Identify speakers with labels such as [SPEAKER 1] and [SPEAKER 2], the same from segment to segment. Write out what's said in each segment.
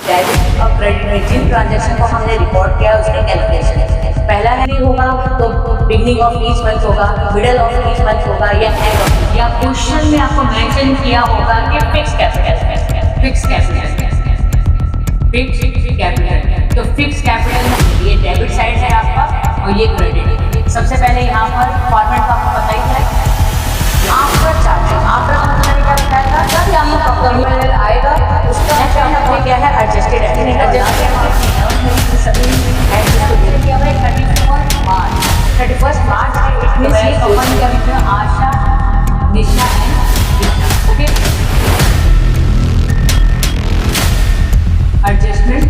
[SPEAKER 1] Debit और credit में जिन transaction को हमने रिकॉर्ड किया उसके कैलकुलेशन। पहला है होगा तो बिगनिंग ऑफ ईच मंथ होगा, मिडल ऑफ ईच मंथ होगा या एंड ऑफ, या क्वेश्चन में आपको मेंशन किया होगा कि fix capital, fix capital, fix capital. तो फिक्स कैपिटल ये डेबिट साइड है आपका और ये क्रेडिट। सबसे पहले यहाँ पर फॉर्मेट का आपको पता ही है, आफ्टर चार्जिंग, आफ्टर का मतलब क्या बताएगा, जब यहाँ पर आएगा उसका नेक्स्ट क्या है एडजस्टेड एंड एडजस्टेड 31 मार्च है। इट मींस ये कंपनी का भी आशा निशा एंड ओके एडजस्टमेंट।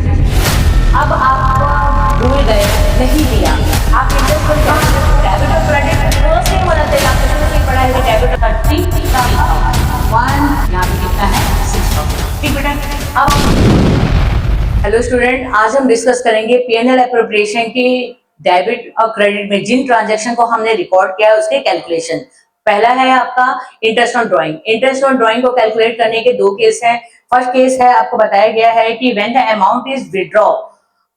[SPEAKER 1] अब आप भूल गए नहीं दिया, आप इंटरेस्ट को डेबिट और क्रेडिट दोनों से होना चाहिए। आपको शुरू से पढ़ा है डेबिट और 30 1 यहाँ पे कितना है 6,000। ठीक बेटा। अब हेलो स्टूडेंट, आज हम डिस्कस करेंगे पीएनएल एप्रोप्रिएशन की डेबिट और क्रेडिट में जिन ट्रांजैक्शन को हमने रिकॉर्ड किया है उसके कैलकुलेशन। पहला है आपका interest on drawing. Interest on drawing को कैलकुलेट करने के दो केस हैं। फर्स्ट केस है आपको बताया गया है कि when the amount is withdraw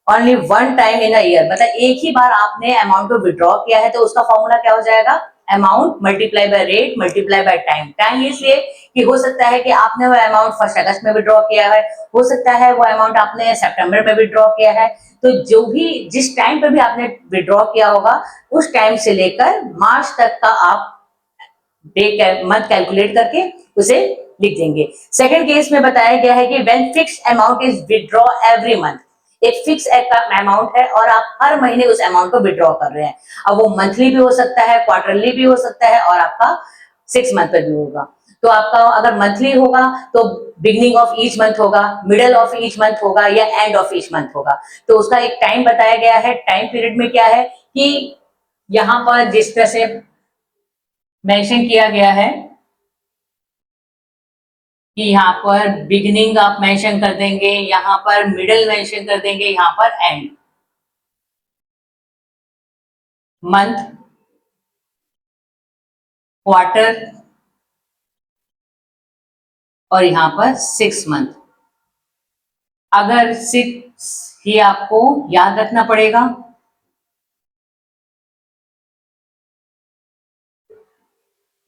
[SPEAKER 1] only one time in a year, मतलब एक ही बार आपने अमाउंट को विड्रॉ किया है तो उसका फॉर्मूला क्या हो जाएगा, amount multiply by rate multiply by time. Time इसलिए कि हो सकता है कि आपने वो अमाउंट 1 अगस्त में विड्रॉ किया है, हो सकता है वो अमाउंट आपने सितंबर में विड्रॉ किया है, तो जो भी जिस टाइम पे भी आपने विड्रॉ किया होगा उस टाइम से लेकर मार्च तक का आप डे मंथ कैलकुलेट करके उसे लिख देंगे। सेकंड केस में बताया गया है कि when fix amount is withdraw every month, एक फिक्स अमाउंट है और आप हर महीने उस अमाउंट को विड्रॉ कर रहे हैं। अब वो मंथली भी हो सकता है, क्वार्टरली भी हो सकता है और आपका 6 मंथ पे भी होगा। तो आपका अगर मंथली होगा तो बिगनिंग ऑफ ईच मंथ होगा, मिडल ऑफ ईच मंथ होगा या एंड ऑफ ईच मंथ होगा। तो उसका एक टाइम बताया गया है। टाइम पीरियड में क्या है कि यहाँ पर जिस तरह से मेंशन किया गया है कि यहाँ पर बिगिनिंग आप मेंशन कर देंगे, यहाँ पर मिडिल मेंशन कर देंगे, यहाँ पर एंड, मंथ, क्वार्टर और यहाँ पर 6 मंथ। अगर 6 ही आपको याद रखना पड़ेगा,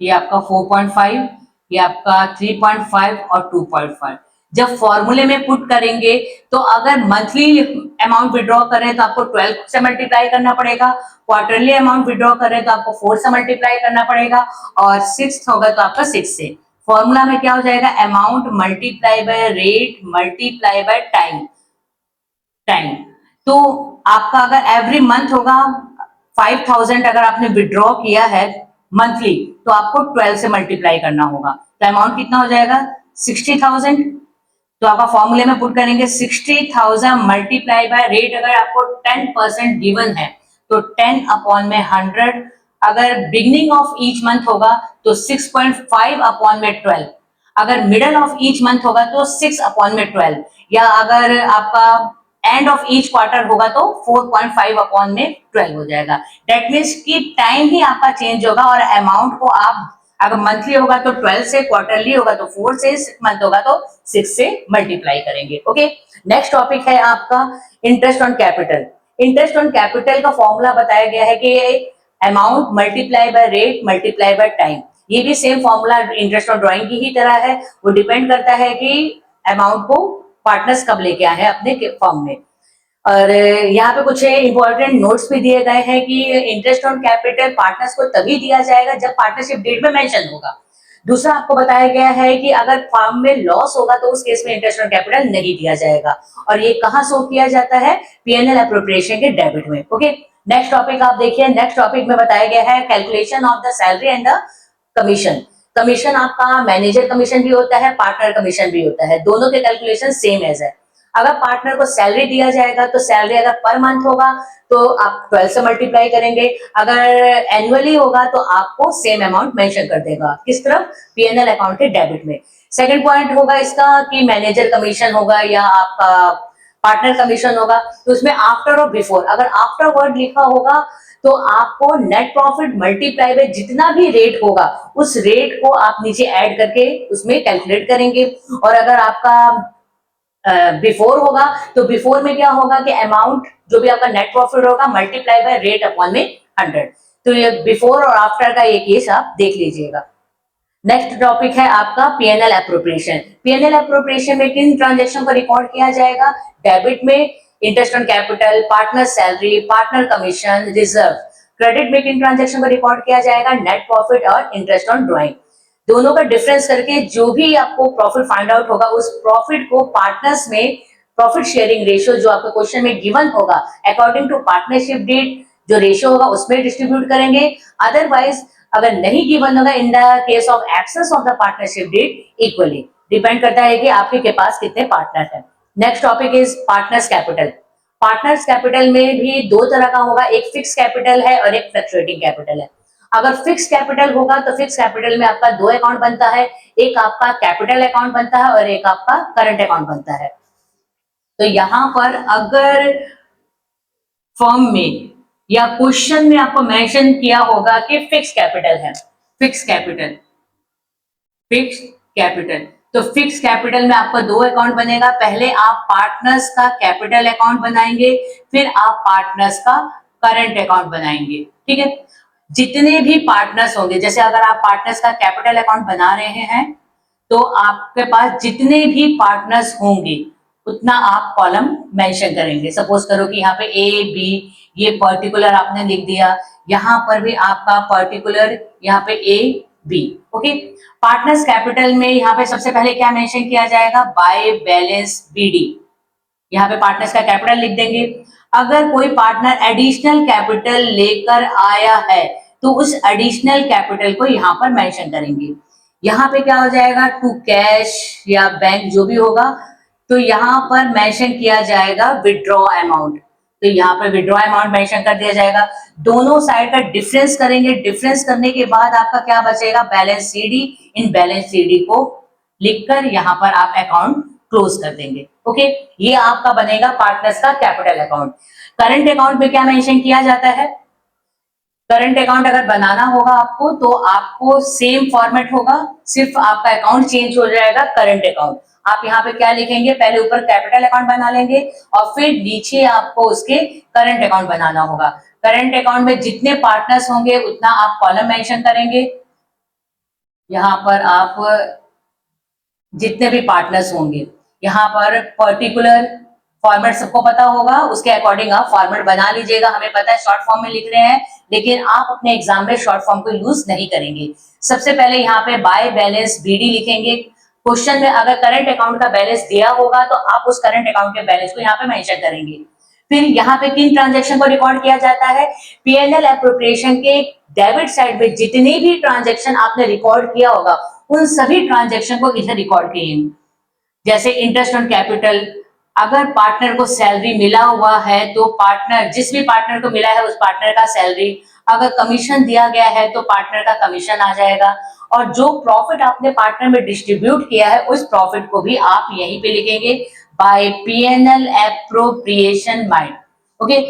[SPEAKER 1] ये आपका 4.5, ये आपका 3.5 और 2.5। जब फॉर्मूले में पुट करेंगे तो अगर मंथली अमाउंट विड्रॉ करें तो आपको 12 से मल्टीप्लाई करना पड़ेगा, क्वार्टरली अमाउंट विड्रॉ करें तो आपको 4 से मल्टीप्लाई करना पड़ेगा और 6 होगा तो आपका 6 से। फॉर्मूला में क्या हो जाएगा, amount multiply by rate multiply by time. Time तो आपका अगर एवरी मंथ होगा 5,000 अगर आपने विड्रॉ किया है मंथली तो आपको 12 से मल्टीप्लाई करना होगा, तो अमाउंट कितना हो जाएगा 60,000। तो आपका फॉर्मूले में पुट करेंगे 60,000 मल्टीप्लाई बाय रेट। अगर आपको 10% गिवन है तो 10 अपॉन में 100। अगर बिगनिंग ऑफ ईच मंथ होगा तो 6.5 अपॉन में 12। अगर मिडल ऑफ ईच मंथ होगा तो 6 अपॉन में 12, या अगर आपका एंड ऑफ ईच क्वार्टर होगा तो 4.5 अपॉन में 12 हो जाएगा। दैट मीन्स कि टाइम ही आपका चेंज होगा और अमाउंट को आप अगर मंथली होगा तो 12 से, क्वार्टरली होगा तो 4 से, मंथ होगा तो 6 से मल्टीप्लाई करेंगे। ओके, नेक्स्ट टॉपिक है आपका interest on capital. Interest on capital का फॉर्मूला बताया गया है कि amount multiply by rate multiply by time. ये भी same formula interest on drawing की ही तरह है। वो डिपेंड करता है कि अमाउंट को पार्टनर्स कब लेके आए हैं अपने फॉर्म में। और यहाँ पे कुछ इंपॉर्टेंट नोट्स भी दिए गए हैं कि इंटरेस्ट ऑन कैपिटल पार्टनर्स को तभी दिया जाएगा जब पार्टनरशिप डेट में मेंशन होगा। दूसरा आपको बताया गया है कि अगर फर्म में लॉस होगा तो उस केस में इंटरेस्ट ऑन कैपिटल नहीं दिया जाएगा। और ये कहाँ शो किया जाता है, पीएनएल एप्रोप्रिएशन के डेबिट में। ओके, नेक्स्ट टॉपिक आप देखिए। नेक्स्ट टॉपिक में बताया गया है calculation of the salary and the commission. Commission आपका मैनेजर कमीशन भी होता है, पार्टनर कमीशन भी होता है, दोनों के कैलकुलेशन सेम एज है। अगर पार्टनर को सैलरी दिया जाएगा तो सैलरी अगर पर मंथ होगा तो आप 12 से मल्टीप्लाई करेंगे, अगर एनुअली होगा तो आपको सेम अमाउंट मेंशन कर देगा किस तरफ, पीएनएल अकाउंट के डेबिट में। सेकंड पॉइंट होगा इसका कि मैनेजर कमीशन होगा या आपका पार्टनर कमीशन होगा, तो उसमें आफ्टर और बिफोर, अगर आफ्टर वर्ड लिखा होगा तो आपको नेट प्रॉफिट मल्टीप्लाई बाय जितना भी रेट होगा उस रेट को आप नीचे ऐड करके उसमें कैलकुलेट करेंगे। और अगर आपका बिफोर होगा तो बिफोर में क्या होगा कि अमाउंट जो भी आपका नेट प्रॉफिट होगा मल्टीप्लाई बाय रेट अपॉन में 100। तो ये बिफोर और आफ्टर का ये केस आप देख लीजिएगा। नेक्स्ट टॉपिक है आपका पीएनएल एप्रोप्रिएशन। पीएनएल एप्रोप्रिएशन में किन ट्रांजेक्शन को रिकॉर्ड किया जाएगा? डेबिट में interest on capital, partner salary, partner commission, reserve. Credit में किन ट्रांजेक्शन को रिकॉर्ड किया जाएगा? नेट प्रॉफिट और इंटरेस्ट ऑन ड्रॉइंग। दोनों का डिफरेंस करके जो भी आपको प्रॉफिट फाइंड आउट होगा उस प्रॉफिट को पार्टनर्स में प्रॉफिट शेयरिंग रेशियो जो आपके क्वेश्चन में गिवन होगा अकॉर्डिंग टू पार्टनरशिप डेट जो रेशियो होगा उसमें डिस्ट्रीब्यूट करेंगे। अदरवाइज अगर नहीं गिवन होगा in the case of absence of the partnership deed equally depend करता है कि आपके पास कितने पार्टनर हैं। Next topic is partners capital. Partners capital में भी दो तरह का होगा, एक फिक्स कैपिटल है और एक फ्लक्चुएटिंग कैपिटल है। अगर फिक्स कैपिटल होगा तो फिक्स कैपिटल में आपका दो अकाउंट बनता है, एक आपका कैपिटल अकाउंट बनता है और एक आपका करंट अकाउंट बनता है। तो यहां पर अगर फॉर्म में या क्वेश्चन में आपको मेंशन किया होगा कि फिक्स कैपिटल है, फिक्स कैपिटल, फिक्स कैपिटल, तो फिक्स कैपिटल में आपका दो अकाउंट बनेगा। पहले आप पार्टनर्स का कैपिटल अकाउंट बनाएंगे, फिर आप पार्टनर्स का करंट अकाउंट बनाएंगे। ठीक है, जितने भी पार्टनर्स होंगे, जैसे अगर आप पार्टनर्स का कैपिटल अकाउंट बना रहे हैं तो आपके पास जितने भी पार्टनर्स होंगे उतना आप कॉलम मेंशन करेंगे। सपोज करो कि यहाँ पे ए बी ये पर्टिकुलर आपने लिख दिया, यहाँ पर भी आपका पर्टिकुलर यहाँ पे A B. Okay, partners capital में यहाँ पे सबसे पहले क्या मेंशन किया जाएगा? By balance BD. यहाँ पे पार्टनर्स का कैपिटल लिख देंगे। अगर कोई पार्टनर एडिशनल कैपिटल लेकर आया है तो उस एडिशनल कैपिटल को यहाँ पर मेंशन करेंगे। यहाँ पे क्या हो जाएगा? टू कैश या बैंक जो भी होगा तो यहाँ पर मेंशन किया जाएगा विड्रॉ अमाउंट, तो यहाँ पर विड्रॉ अमाउंट मेंशन कर दिया जाएगा। दोनों साइड का डिफरेंस करेंगे, डिफरेंस करने के बाद आपका क्या बचेगा? Balance CD. In balance CD को लिखकर यहाँ पर आप अकाउंट क्लोज कर देंगे। ओके, ये आपका बनेगा पार्टनर्स का कैपिटल अकाउंट। करंट अकाउंट में क्या मेंशन किया जाता है? करंट अकाउंट अगर बनाना होगा आपको तो आपको सेम फॉर्मेट होगा, सिर्फ आपका अकाउंट चेंज हो जाएगा, करंट अकाउंट। आप यहाँ पे क्या लिखेंगे? पहले ऊपर कैपिटल अकाउंट बना लेंगे और फिर नीचे आपको उसके करंट अकाउंट बनाना होगा। करंट अकाउंट में जितने पार्टनर्स होंगे उतना आप कॉलम मेंशन करेंगे। यहाँ पर आप जितने भी पार्टनर्स होंगे यहाँ पर पर्टिकुलर फॉर्मेट सबको पता होगा, उसके अकॉर्डिंग आप फॉर्मेट बना लीजिएगा। हमें पता है शॉर्ट फॉर्म में लिख रहे हैं लेकिन आप अपने एग्जाम में शॉर्ट फॉर्म को यूज नहीं करेंगे। सबसे पहले यहाँ पे बाय बैलेंस बीडी लिखेंगे। क्वेश्चन में अगर करंट अकाउंट का बैलेंस दिया होगा तो आप उस करंट अकाउंट के बैलेंस को यहाँ पे मेंशन करेंगे। फिर यहाँ पे किन ट्रांजेक्शन को रिकॉर्ड किया जाता है? पीएनएल एप्रोप्रिएशन के डेबिट साइड में जितने भी ट्रांजेक्शन आपने रिकॉर्ड किया होगा उन सभी ट्रांजेक्शन को इधर रिकॉर्ड किए। जैसे इंटरेस्ट ऑन कैपिटल, अगर पार्टनर को सैलरी मिला हुआ है तो पार्टनर जिस भी पार्टनर को मिला है उस पार्टनर का सैलरी, अगर कमीशन दिया गया है तो पार्टनर का कमीशन आ जाएगा, और जो प्रॉफिट आपने पार्टनर में डिस्ट्रीब्यूट किया है उस प्रॉफिट को भी आप यहीं पे लिखेंगे by PNL appropriation mind. Okay,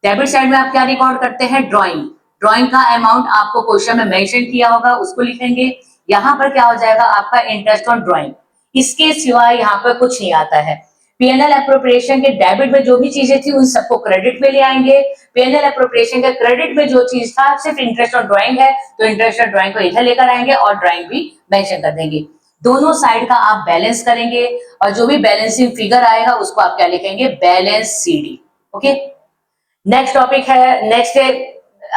[SPEAKER 1] debit side में आप क्या रिकॉर्ड करते हैं? ड्रॉइंग। ड्रॉइंग का अमाउंट आपको क्वेश्चन में मेंशन किया होगा उसको लिखेंगे। यहाँ पर क्या हो जाएगा? आपका इंटरेस्ट ऑन ड्रॉइंग। इसके सिवाय यहाँ पर कुछ नहीं आता है। पीएनएल एप्रोप्रिएशन के डेबिट में जो भी चीजें थी उन सबको क्रेडिट में ले आएंगे। पीएनएल एप्रोप्रिएशन के क्रेडिट में जो चीज था सिर्फ इंटरेस्ट ऑन ड्रॉइंग है तो इंटरेस्ट ऑन ड्रॉइंग को इधर लेकर आएंगे और ड्रॉइंग भी मेंशन कर देंगे। दोनों साइड का आप बैलेंस करेंगे और जो भी बैलेंसिंग फिगर आएगा उसको आप क्या लिखेंगे? Balance CD. Okay, next topic है, नेक्स्ट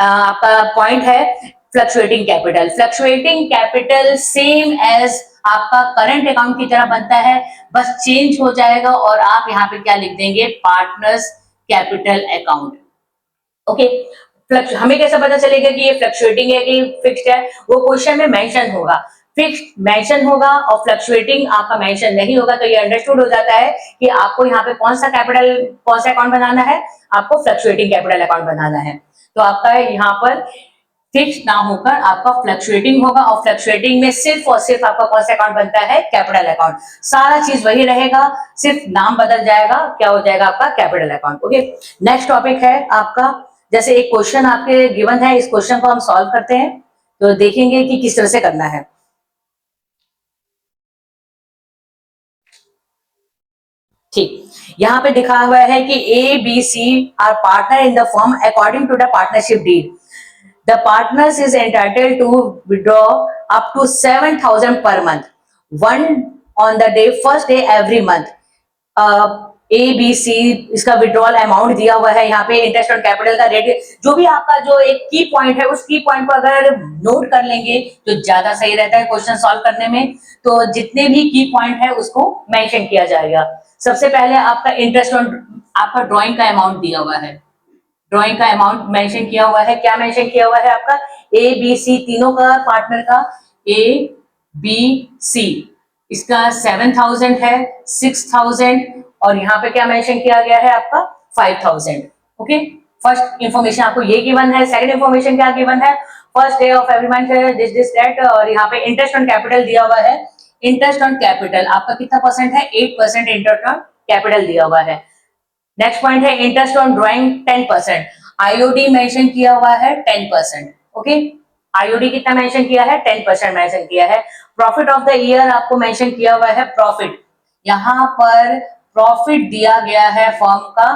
[SPEAKER 1] आपका पॉइंट है fluctuating capital. Fluctuating capital same as आपका करंट अकाउंट की तरह बनता है, बस चेंज हो जाएगा और आप यहाँ पे क्या लिख देंगे? Partners capital account. ओके, हमें कैसे पता चलेगा कि ये फ्लक्चुएटिंग है कि फिक्स्ड है? वो क्वेश्चन में मेंशन होगा। फिक्स्ड मेंशन होगा और फ्लक्चुएटिंग आपका मेंशन नहीं होगा, तो ये अंडरस्टूड हो जाता है कि आपको यहाँ पे कौन सा कैपिटल, कौन सा अकाउंट बनाना है? आपको फ्लक्चुएटिंग कैपिटल अकाउंट बनाना है। तो आपका यहाँ पर फिक्स ना होकर आपका फ्लक्चुएटिंग होगा और फ्लक्चुएटिंग में सिर्फ और सिर्फ आपका कौन सा अकाउंट बनता है? Capital account. सारा चीज वही रहेगा, सिर्फ नाम बदल जाएगा, क्या हो जाएगा? आपका capital account. Okay, next topic है आपका, जैसे एक क्वेश्चन आपके गिवन है, इस क्वेश्चन को हम सॉल्व करते हैं तो देखेंगे कि किस तरह से करना है। यहाँ पे दिखा हुआ है कि A B C are partner in the firm according to the partnership deed. The partners is entitled to withdraw up to 7,000 per month. One on the day, first day every month. A B C इसका withdrawal amount दिया हुआ है यहाँ पे. Interest on capital का rate, जो भी आपका जो एक की पॉइंट है उस की पॉइंट को अगर नोट कर लेंगे तो ज्यादा सही रहता है क्वेश्चन सॉल्व करने में. तो जितने भी की पॉइंट है उसको मेंशन किया जाएगा. सबसे पहले आपका इंटरेस्ट ऑन, आपका ड्रॉइंग का अमाउंट दिया हुआ है. ड्रॉइंग का अमाउंट मेंशन किया हुआ है. क्या मेंशन किया हुआ है आपका? ए बी सी तीनों का पार्टनर का ए बी सी इसका 7,000 है, 6,000 और यहाँ पे क्या मेंशन किया गया है आपका 5,000. ओके, फर्स्ट इंफॉर्मेशन आपको ये गिवन है. सेकंड इंफॉर्मेशन क्या गिवन है? First day of every month है दिस दिस दैट. और यहाँ पे इंटरेस्ट ऑन कैपिटल दिया हुआ है. इंटरेस्ट ऑन कैपिटल आपका कितना परसेंट है? 8% इंटरेस्ट ऑन कैपिटल दिया हुआ है. नेक्स्ट पॉइंट है interest on drawing 10%. IOD mention किया हुआ है 10%. ओके, आईओडी कितना मेंशन किया है? 10% मेंशन किया है. प्रॉफिट ऑफ द ईयर आपको मेंशन किया हुआ है. प्रॉफिट, यहाँ पर प्रॉफिट दिया गया है फर्म का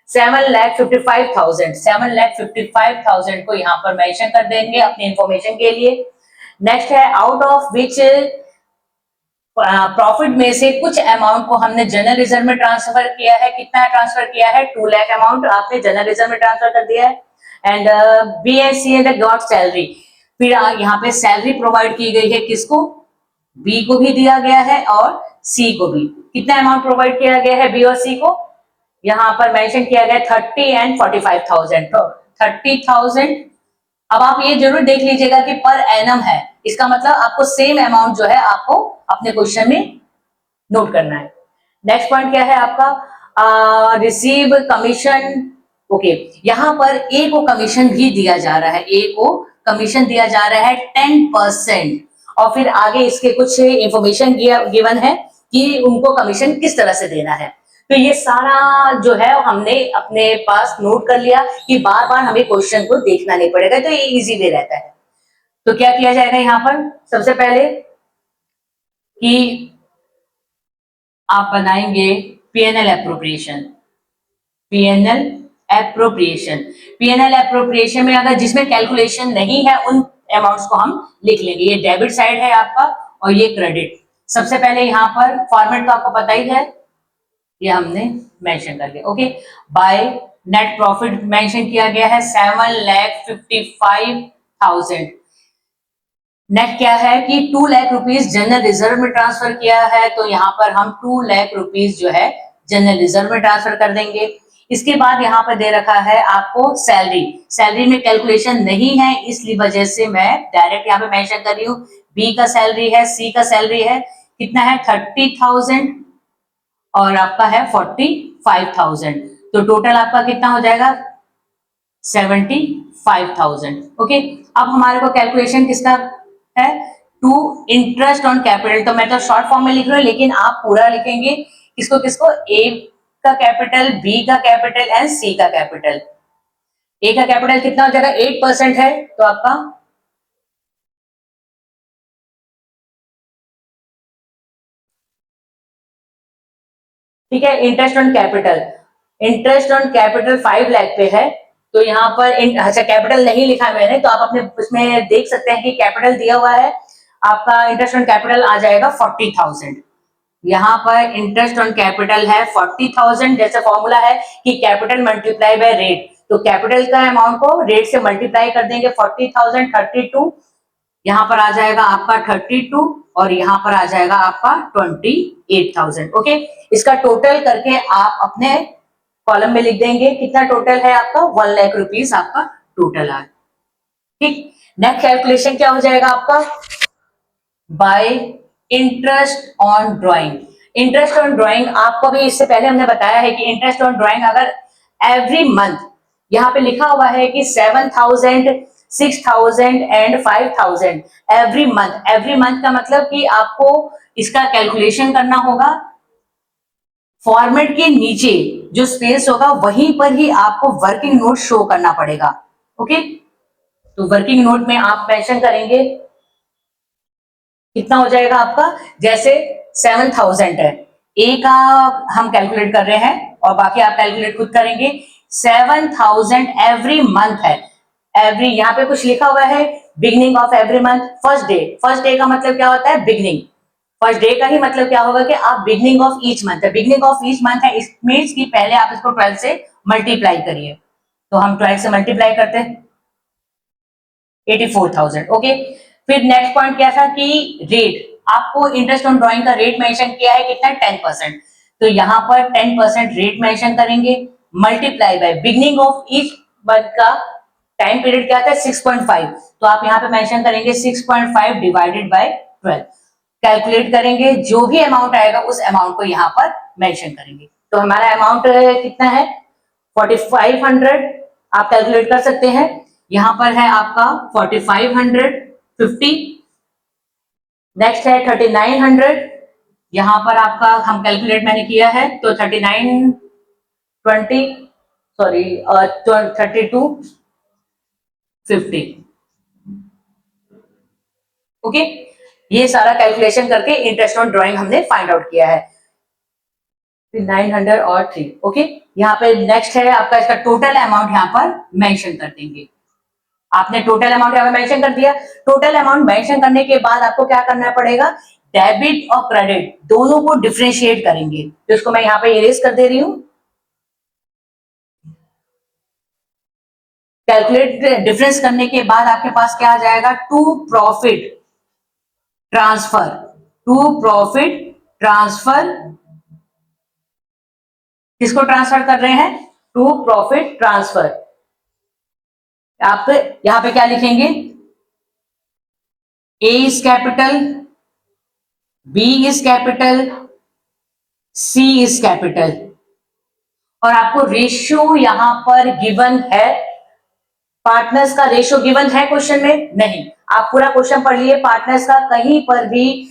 [SPEAKER 1] 7,55,000. 7,55,000 को यहाँ पर मेंशन कर देंगे अपनी इंफॉर्मेशन के लिए. नेक्स्ट है आउट ऑफ विच प्रॉफिट में से कुछ अमाउंट को हमने जनरल रिजर्व में ट्रांसफर किया है. कितना ट्रांसफर किया है? 2 लाख अमाउंट आपने जनरल रिजर्व में ट्रांसफर कर दिया है. And B S C and got salary. फिर यहाँ पे सैलरी प्रोवाइड की गई है. किसको? बी को भी दिया गया है और सी को भी. कितना अमाउंट प्रोवाइड किया गया है बी और सी को? यहाँ पर मेंशन किया गया 30 एंड 45,000. तो 30,000. अब आप ये जरूर देख लीजिएगा कि पर एनम है, इसका मतलब आपको सेम अमाउंट जो है आपको अपने क्वेश्चन में नोट करना है. नेक्स्ट पॉइंट क्या है आपका? Receive commission. ओके, यहाँ पर ए को कमीशन भी दिया जा रहा है. ए को कमीशन दिया जा रहा है 10%. और फिर आगे इसके कुछ इंफॉर्मेशन गिवन है कि उनको कमीशन किस तरह से देना है. तो ये सारा जो है हमने अपने पास नोट कर लिया कि बार बार हमें क्वेश्चन को देखना नहीं पड़ेगा. तो ये इजी वे रहता है. तो क्या किया जाएगा यहाँ पर? सबसे पहले कि आप बनाएंगे PNL appropriation. PNL appropriation, PNL appropriation में अगर जिसमें कैलकुलेशन नहीं है उन अमाउंट्स को हम लिख लेंगे. ये डेबिट साइड है आपका और ये क्रेडिट. सबसे पहले यहाँ पर फॉर्मेट तो आपको पता ही है, ये हमने मेंशन कर दिया. Okay, by net profit mention किया गया है 7,55,000. नेट क्या है कि 2 लाख रुपीज जनरल रिजर्व में ट्रांसफर किया है. तो यहाँ पर हम 2 लाख रुपीज जो है जनरल रिजर्व में ट्रांसफर कर देंगे. इसके बाद यहाँ पर दे रखा है आपको सैलरी. सैलरी में कैलकुलेशन नहीं है, इसलिए वजह से मैं डायरेक्ट यहाँ पे मेंशन कर रही हूँ. बी का सैलरी है, सी का सैलरी है. कितना है? 30,000 और आपका है 45,000. तो टोटल आपका कितना हो जाएगा? 75,000. ओके, अब हमारे को कैलकुलेशन किसका है? To interest on capital. तो मैं तो शॉर्ट फॉर्म में लिख रहा हूँ, लेकिन आप पूरा लिखेंगे. किसको किसको? ए का कैपिटल, बी का कैपिटल एंड सी का कैपिटल. ए का कैपिटल कितना हो जाएगा? 8% है. तो आपका ठीक है. Interest on capital, interest on capital 5 lakh पे है. तो यहाँ पर अच्छा कैपिटल नहीं लिखा है मैंने, तो आप अपने उसमें देख सकते हैं कि कैपिटल दिया हुआ है आपका. इंटरेस्ट ऑन कैपिटल आ जाएगा 40,000. यहाँ पर इंटरेस्ट ऑन कैपिटल है 40,000. जैसे फॉर्मूला है कि कैपिटल मल्टीप्लाई बाय रेट. तो कैपिटल का अमाउंट को रेट से मल्टीप्लाई कर देंगे. 40,000 32, यहाँ पर आ जाएगा आपका 32 और यहाँ पर आ जाएगा आपका 28,000. ओके, इसका टोटल करके आप अपने कॉलम में लिख देंगे. कितना टोटल है आपका? 1 लाख रुपीज आपका टोटल है. ठीक, नेक्स्ट कैलकुलेशन क्या हो जाएगा आपका? Bye interest on drawing. Interest on drawing आपको भी इससे पहले हमने बताया है कि इंटरेस्ट ऑन ड्रॉइंग अगर एवरी मंथ, यहाँ पे लिखा हुआ है कि 7,000 6,000 and 5,000 every month. Every month का मतलब कि आपको इसका कैलकुलेशन करना होगा. फॉर्मेट के नीचे जो स्पेस होगा वहीं पर ही आपको वर्किंग नोट शो करना पड़ेगा. ओके, तो वर्किंग नोट में आप मेंशन करेंगे कितना हो जाएगा आपका. जैसे 7,000 है, ए का हम कैलकुलेट कर रहे हैं और बाकी आप कैलकुलेट खुद करेंगे। 7,000 एवरी मंथ है, एवरी यहाँ पे कुछ लिखा हुआ है beginning of every month, first day. First day का मतलब क्या होता है? बिगनिंग। फर्स्ट डे का ही मतलब क्या होगा कि आप बिगनिंग ऑफ ईच मंथ है, बिगनिंग ऑफ ईच मंथ है, इट मीन्स कि पहले आप इसको 12 से मल्टीप्लाई करिए। तो हम 12 से मल्टीप्लाई करते हैं 84,000। ओके, फिर नेक्स्ट पॉइंट क्या था कि रेट, आपको इंटरेस्ट ऑन ड्रॉइंग का रेट मेंशन किया है कितना? 10%। तो यहाँ पर 10% रेट मेंशन करेंगे, multiply by beginning of each month का टाइम पीरियड क्या था? 6.5। तो आप यहाँ पे मेंशन करेंगे 6.5 डिवाइडेड बाय 12, कैलकुलेट करेंगे, जो भी अमाउंट आएगा उस अमाउंट को यहाँ पर मेंशन करेंगे। तो हमारा अमाउंट कितना है? 4500। आप कैलकुलेट कर सकते हैं। यहां पर है आपका 4550। नेक्स्ट है 3900। यहां पर आपका हम कैलकुलेट मैंने किया है तो 3920, सॉरी 3250। ओके, ये सारा कैलकुलेशन करके इंटरेस्ट ऑन ड्रॉइंग हमने फाइंड आउट किया है 900 और 3। ओके, यहाँ पे नेक्स्ट है आपका इसका टोटल अमाउंट यहाँ पर मेंशन कर देंगे। आपने टोटल अमाउंट यहाँ पे मेंशन कर दिया। टोटल अमाउंट मेंशन करने के बाद आपको क्या करना पड़ेगा? डेबिट और क्रेडिट दोनों को डिफरेंशिएट करेंगे। तो इसको मैं यहाँ पे इरेज कर दे रही हूँ। कैलकुलेट डिफरेंस करने के बाद आपके पास क्या आ जाएगा? To profit transfer, to profit transfer. किसको ट्रांसफर कर रहे हैं? To profit transfer. आप यहां पे क्या लिखेंगे? A is capital, B is capital, C is capital. और आपको रेशियो यहां पर गिवन है, पार्टनर्स का रेशियो गिवन है क्वेश्चन में? नहीं। आप पूरा क्वेश्चन पढ़ लिए, पार्टनर्स का कहीं पर भी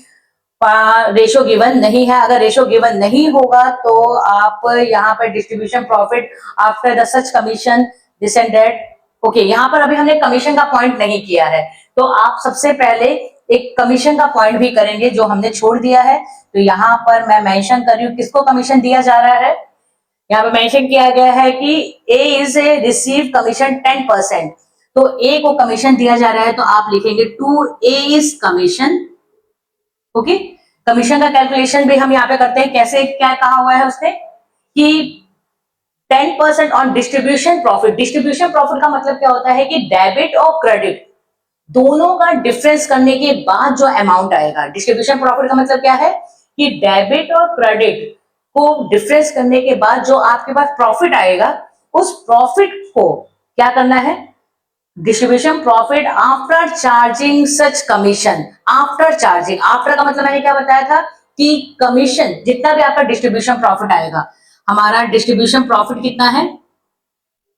[SPEAKER 1] रेशियो गिवन नहीं है। अगर रेशियो गिवन नहीं होगा तो आप यहाँ पर distribution profit after the such commission this and that. Okay, यहाँ पर अभी हमने कमीशन का पॉइंट नहीं किया है, तो आप सबसे पहले एक कमीशन का पॉइंट भी करेंगे जो हमने छोड़ दिया है। तो यहाँ पर मैं मेंशन कर रही हूँ किसको कमीशन दिया जा रहा है। यहाँ पे मेंशन किया गया है कि ए इज ए रिसीव कमीशन 10%। तो ए को कमीशन दिया जा रहा है तो आप लिखेंगे to A is commission. Okay, commission का कैलकुलेशन भी हम यहाँ पे करते हैं। कैसे, क्या कहा हुआ है उसने कि 10% on distribution profit. Distribution profit का मतलब क्या होता है कि डेबिट और क्रेडिट दोनों का डिफरेंस करने के बाद जो अमाउंट आएगा। डिस्ट्रीब्यूशन प्रॉफिट का मतलब क्या है कि डेबिट और क्रेडिट को डिफरेंस करने के बाद जो आपके पास प्रॉफिट आएगा, उस प्रॉफिट को क्या करना है? डिस्ट्रीब्यूशन प्रॉफिट आफ्टर चार्जिंग सच कमीशन। आफ्टर चार्जिंग, आफ्टर का मतलब मैंने क्या बताया था कि कमीशन जितना भी आपका डिस्ट्रीब्यूशन प्रॉफिट आएगा, हमारा डिस्ट्रीब्यूशन प्रॉफिट कितना है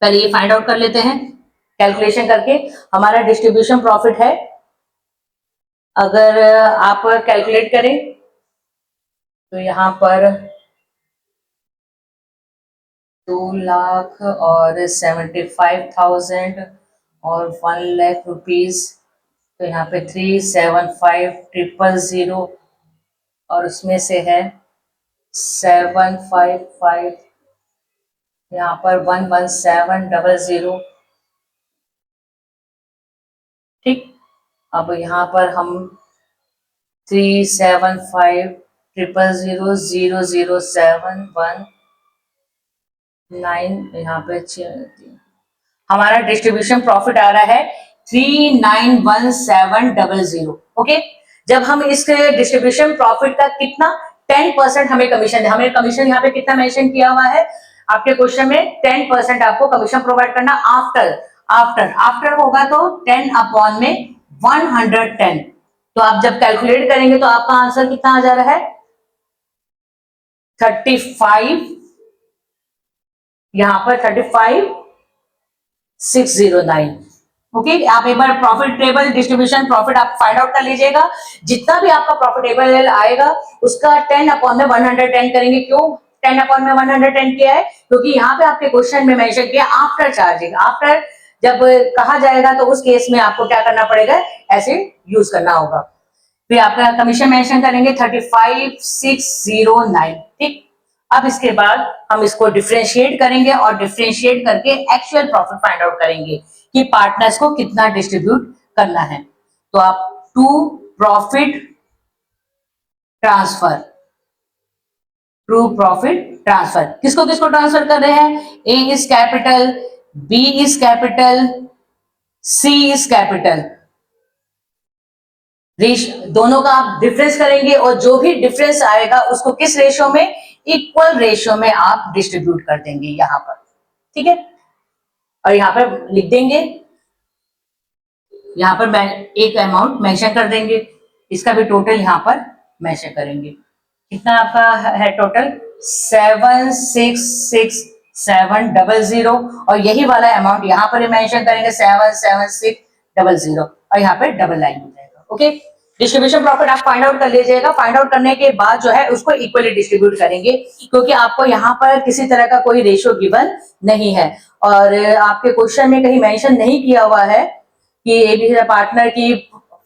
[SPEAKER 1] पहले ये फाइंड आउट कर लेते हैं कैलकुलेशन करके। हमारा डिस्ट्रीब्यूशन प्रॉफिट है, अगर आप कैलकुलेट करें तो यहां पर 2,75,000 और 1,00,000 रुपीज। तो यहाँ पे 375,000 और उसमें से है 755, यहाँ पर 11700। ठीक, अब यहाँ पर हम 375,000,007,1,9 यहाँ पे हमारा डिस्ट्रीब्यूशन प्रॉफिट आ रहा है 391,700। ओके, जब हम इसके डिस्ट्रीब्यूशन प्रॉफिट का कितना 10% हमें कमीशन, हमें कमीशन यहाँ पे कितना मेंशन किया हुआ है आपके क्वेश्चन में? 10% आपको कमीशन प्रोवाइड करना आफ्टर। आफ्टर आफ्टर होगा तो 10 अपॉन में 110। तो आप जब कैलकुलेट करेंगे तो आपका आंसर कितना आ जा रहा है? 35, यहां पर 35,609। ओके, आप एक बार प्रॉफिटेबल डिस्ट्रीब्यूशन प्रॉफिट आप फाइंड आउट कर लीजिएगा। जितना भी आपका प्रॉफिटेबल आएगा उसका 10 अपॉन में 110 करेंगे। क्यों 10 अपॉन में 110 किया है? क्योंकि यहाँ पे आपके क्वेश्चन में मेंशन किया आफ्टर चार्जिंग। आफ्टर जब कहा जाएगा तो उस केस में आपको क्या करना पड़ेगा? ऐसे यूज करना होगा। फिर आपका कमीशन मेंशन करेंगे 35,609। ठीक, अब इसके बाद हम इसको डिफरेंशिएट करेंगे और डिफरेंशिएट करके एक्चुअल प्रॉफिट फाइंड आउट करेंगे कि पार्टनर्स को कितना डिस्ट्रीब्यूट करना है। तो आप to profit transfer, true profit transfer किसको किसको ट्रांसफर कर रहे हैं? A is capital, B is capital, C is capital. दोनों का आप डिफरेंस करेंगे और जो भी डिफरेंस आएगा उसको किस रेशियो में? इक्वल रेशियो में आप डिस्ट्रीब्यूट कर देंगे यहां पर। ठीक है, और यहां पर लिख देंगे, यहां पर एक अमाउंट मेंशन कर देंगे, इसका भी टोटल यहां पर मेंशन करेंगे। कितना आपका है टोटल? 766,700 और यही वाला अमाउंट यहां पर मेंशन करेंगे 77600 और यहाँ पे डबल लाइन हो जाएगा। ओके, डिस्ट्रीब्यूशन प्रॉफिट आप फाइंड आउट कर लीजिएगा। फाइंड आउट करने के बाद जो है उसको इक्वली डिस्ट्रीब्यूट करेंगे, क्योंकि आपको यहाँ पर किसी तरह का कोई रेशियो गिवन नहीं है और आपके क्वेश्चन में कहीं मेंशन नहीं किया हुआ है कि एबीसी पार्टनर की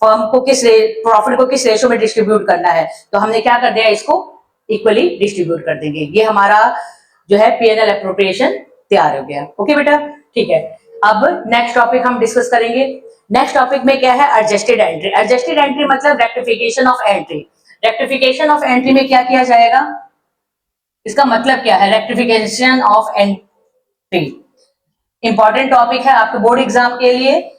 [SPEAKER 1] फर्म को किस प्रॉफिट को किस रेशियो में डिस्ट्रीब्यूट करना है। तो हमने क्या कर दिया, इसको इक्वली डिस्ट्रीब्यूट कर देंगे। ये हमारा जो है पीएनएल अप्रोप्रिएशन तैयार हो गया। ओके बेटा, ठीक है। अब नेक्स्ट टॉपिक हम डिस्कस करेंगे। नेक्स्ट टॉपिक में क्या है? Adjusted entry. एडजस्टेड एंट्री मतलब rectification of entry. Rectification of entry में क्या किया जाएगा? इसका मतलब क्या है? Rectification of entry important topic है आपके बोर्ड एग्जाम के लिए।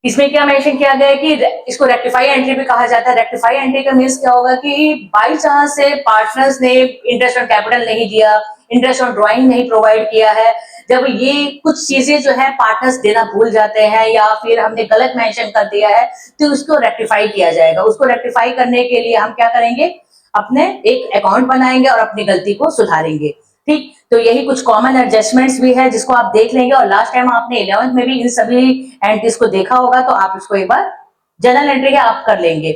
[SPEAKER 1] इसमें क्या मेंशन किया गया है कि इसको रेक्टिफाई एंट्री भी कहा जाता है। रेक्टिफाई एंट्री का मीन्स क्या होगा कि बाई चांस से पार्टनर्स ने इंटरेस्ट ऑन कैपिटल नहीं दिया, इंटरेस्ट ऑन ड्राइंग नहीं प्रोवाइड किया है, जब ये कुछ चीजें जो है पार्टनर्स देना भूल जाते हैं या फिर हमने गलत मेंशन कर दिया है, तो उसको रेक्टिफाई किया जाएगा। उसको रेक्टिफाई करने के लिए हम क्या करेंगे? अपने एक अकाउंट बनाएंगे और अपनी गलती को सुधारेंगे। ठीक, तो यही कुछ कॉमन एडजस्टमेंट्स भी है जिसको आप देख लेंगे और लास्ट टाइम आपने 11th में भी इन सभी एंट्रीज को देखा होगा, तो आप इसको एक बार जनरल एंट्री है आप कर लेंगे।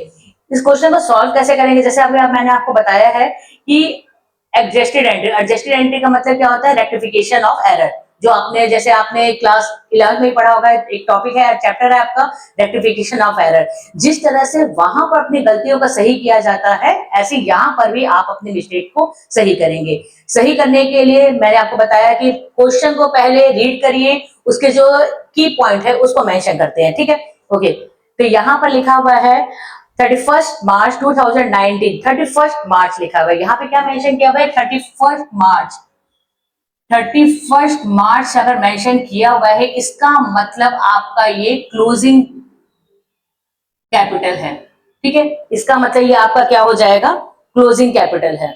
[SPEAKER 1] इस क्वेश्चन को सॉल्व कैसे करेंगे? जैसे अभी मैंने आपको बताया है कि एडजस्टेड एंट्री, एडजस्टेड एंट्री का मतलब क्या होता है? Rectification of error. जो आपने जैसे आपने क्लास 11th में ही पढ़ा होगा, एक टॉपिक है, चैप्टर है आपका रेक्टिफिकेशन ऑफ एरर। जिस तरह से वहां पर अपनी गलतियों का सही किया जाता है, ऐसे यहाँ पर भी आप अपनी मिस्टेक को सही करेंगे। सही करने के लिए मैंने आपको बताया कि क्वेश्चन को पहले रीड करिए, उसके जो की पॉइंट है उसको मेंशन करते हैं। ठीक है, ओके। तो यहाँ पर लिखा हुआ है 31 मार्च 2019, 31 मार्च लिखा हुआ है। यहाँ पे क्या मेंशन किया हुआ है? 31 मार्च। 31 मार्च अगर मेंशन किया हुआ है, इसका मतलब आपका ये क्लोजिंग कैपिटल है। ठीक है, इसका मतलब ये आपका क्या हो जाएगा? क्लोजिंग कैपिटल है।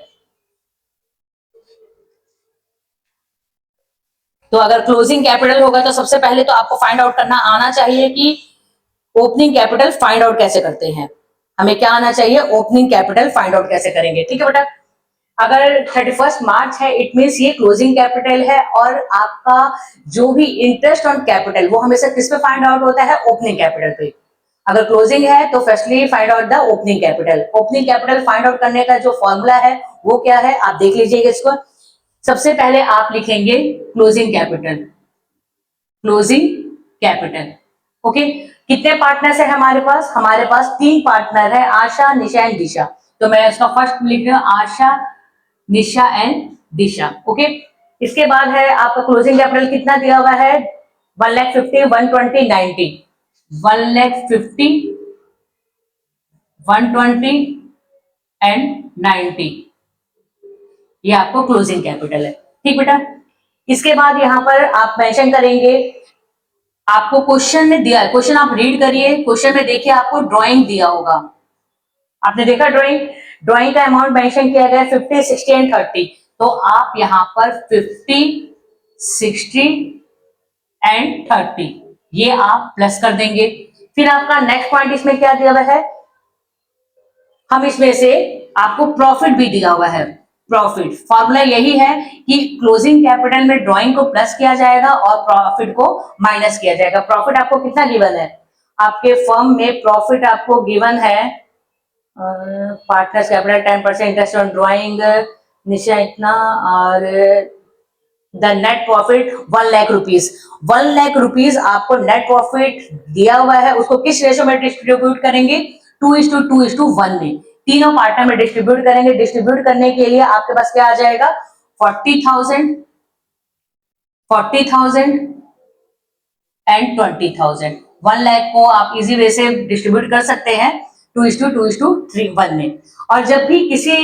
[SPEAKER 1] तो अगर क्लोजिंग कैपिटल होगा तो सबसे पहले तो आपको फाइंड आउट करना आना चाहिए कि ओपनिंग कैपिटल फाइंड आउट कैसे करते हैं। हमें क्या आना चाहिए? ओपनिंग कैपिटल फाइंड आउट कैसे करेंगे। ठीक है बेटा, अगर 31 मार्च है इट मींस ये क्लोजिंग कैपिटल है और आपका जो भी इंटरेस्ट ऑन कैपिटल वो हमेशा किस पे फाइंड आउट होता है? ओपनिंग कैपिटल पे। अगर क्लोजिंग है तो firstly find out the opening capital. Opening capital find out करने का जो फॉर्मूला है वो क्या है? आप देख लीजिएगा इसको। सबसे पहले आप लिखेंगे closing capital, closing capital. Okay, कितने पार्टनर्स है हमारे पास? हमारे पास 3 पार्टनर है, आशा, निशा एंड दिशा। तो मैं इसका फर्स्ट लिख रही हूँ, आशा, निशा एंड दिशा। ओके, इसके बाद है आपका क्लोजिंग कैपिटल कितना दिया हुआ है? 1,50,000, 120, 90, 1,50,000, 120 एंड 90। ये आपको क्लोजिंग कैपिटल है। ठीक बेटा, इसके बाद यहाँ पर आप मेंशन करेंगे, आपको क्वेश्चन में दिया है, क्वेश्चन आप रीड करिए। क्वेश्चन में देखिए आपको ड्राइंग दिया होगा, आपने देखा ड्राइंग, ड्राइंग का अमाउंट मेंशन किया गया 50, 60 एंड 30। तो आप यहाँ पर 50, 60 एंड 30 ये आप प्लस कर देंगे। फिर आपका नेक्स्ट पॉइंट इसमें क्या दिया हुआ है? हम इसमें से आपको प्रॉफिट भी दिया हुआ है। प्रॉफिट फॉर्मूला यही है कि क्लोजिंग कैपिटल में ड्राइंग को प्लस किया जाएगा और प्रॉफिट को माइनस किया जाएगा। प्रॉफिट आपको कितना गिवन है? आपके फर्म में प्रॉफिट आपको गिवन है partners capital 10% interest on drawing, Nisha इतना, और the net profit 1 lakh rupees. 1 lakh rupees आपको नेट प्रॉफिट दिया हुआ है, उसको किस रेशो में डिस्ट्रीब्यूट करेंगे? 2:2:1 में तीनों पार्टनर में डिस्ट्रीब्यूट करेंगे। डिस्ट्रीब्यूट करने के लिए आपके पास क्या आ जाएगा, 40,000, 40,000 एंड 20,000। 1 लाख को आप इजी वे से डिस्ट्रीब्यूट कर सकते हैं 2:2:1 में। और जब भी किसी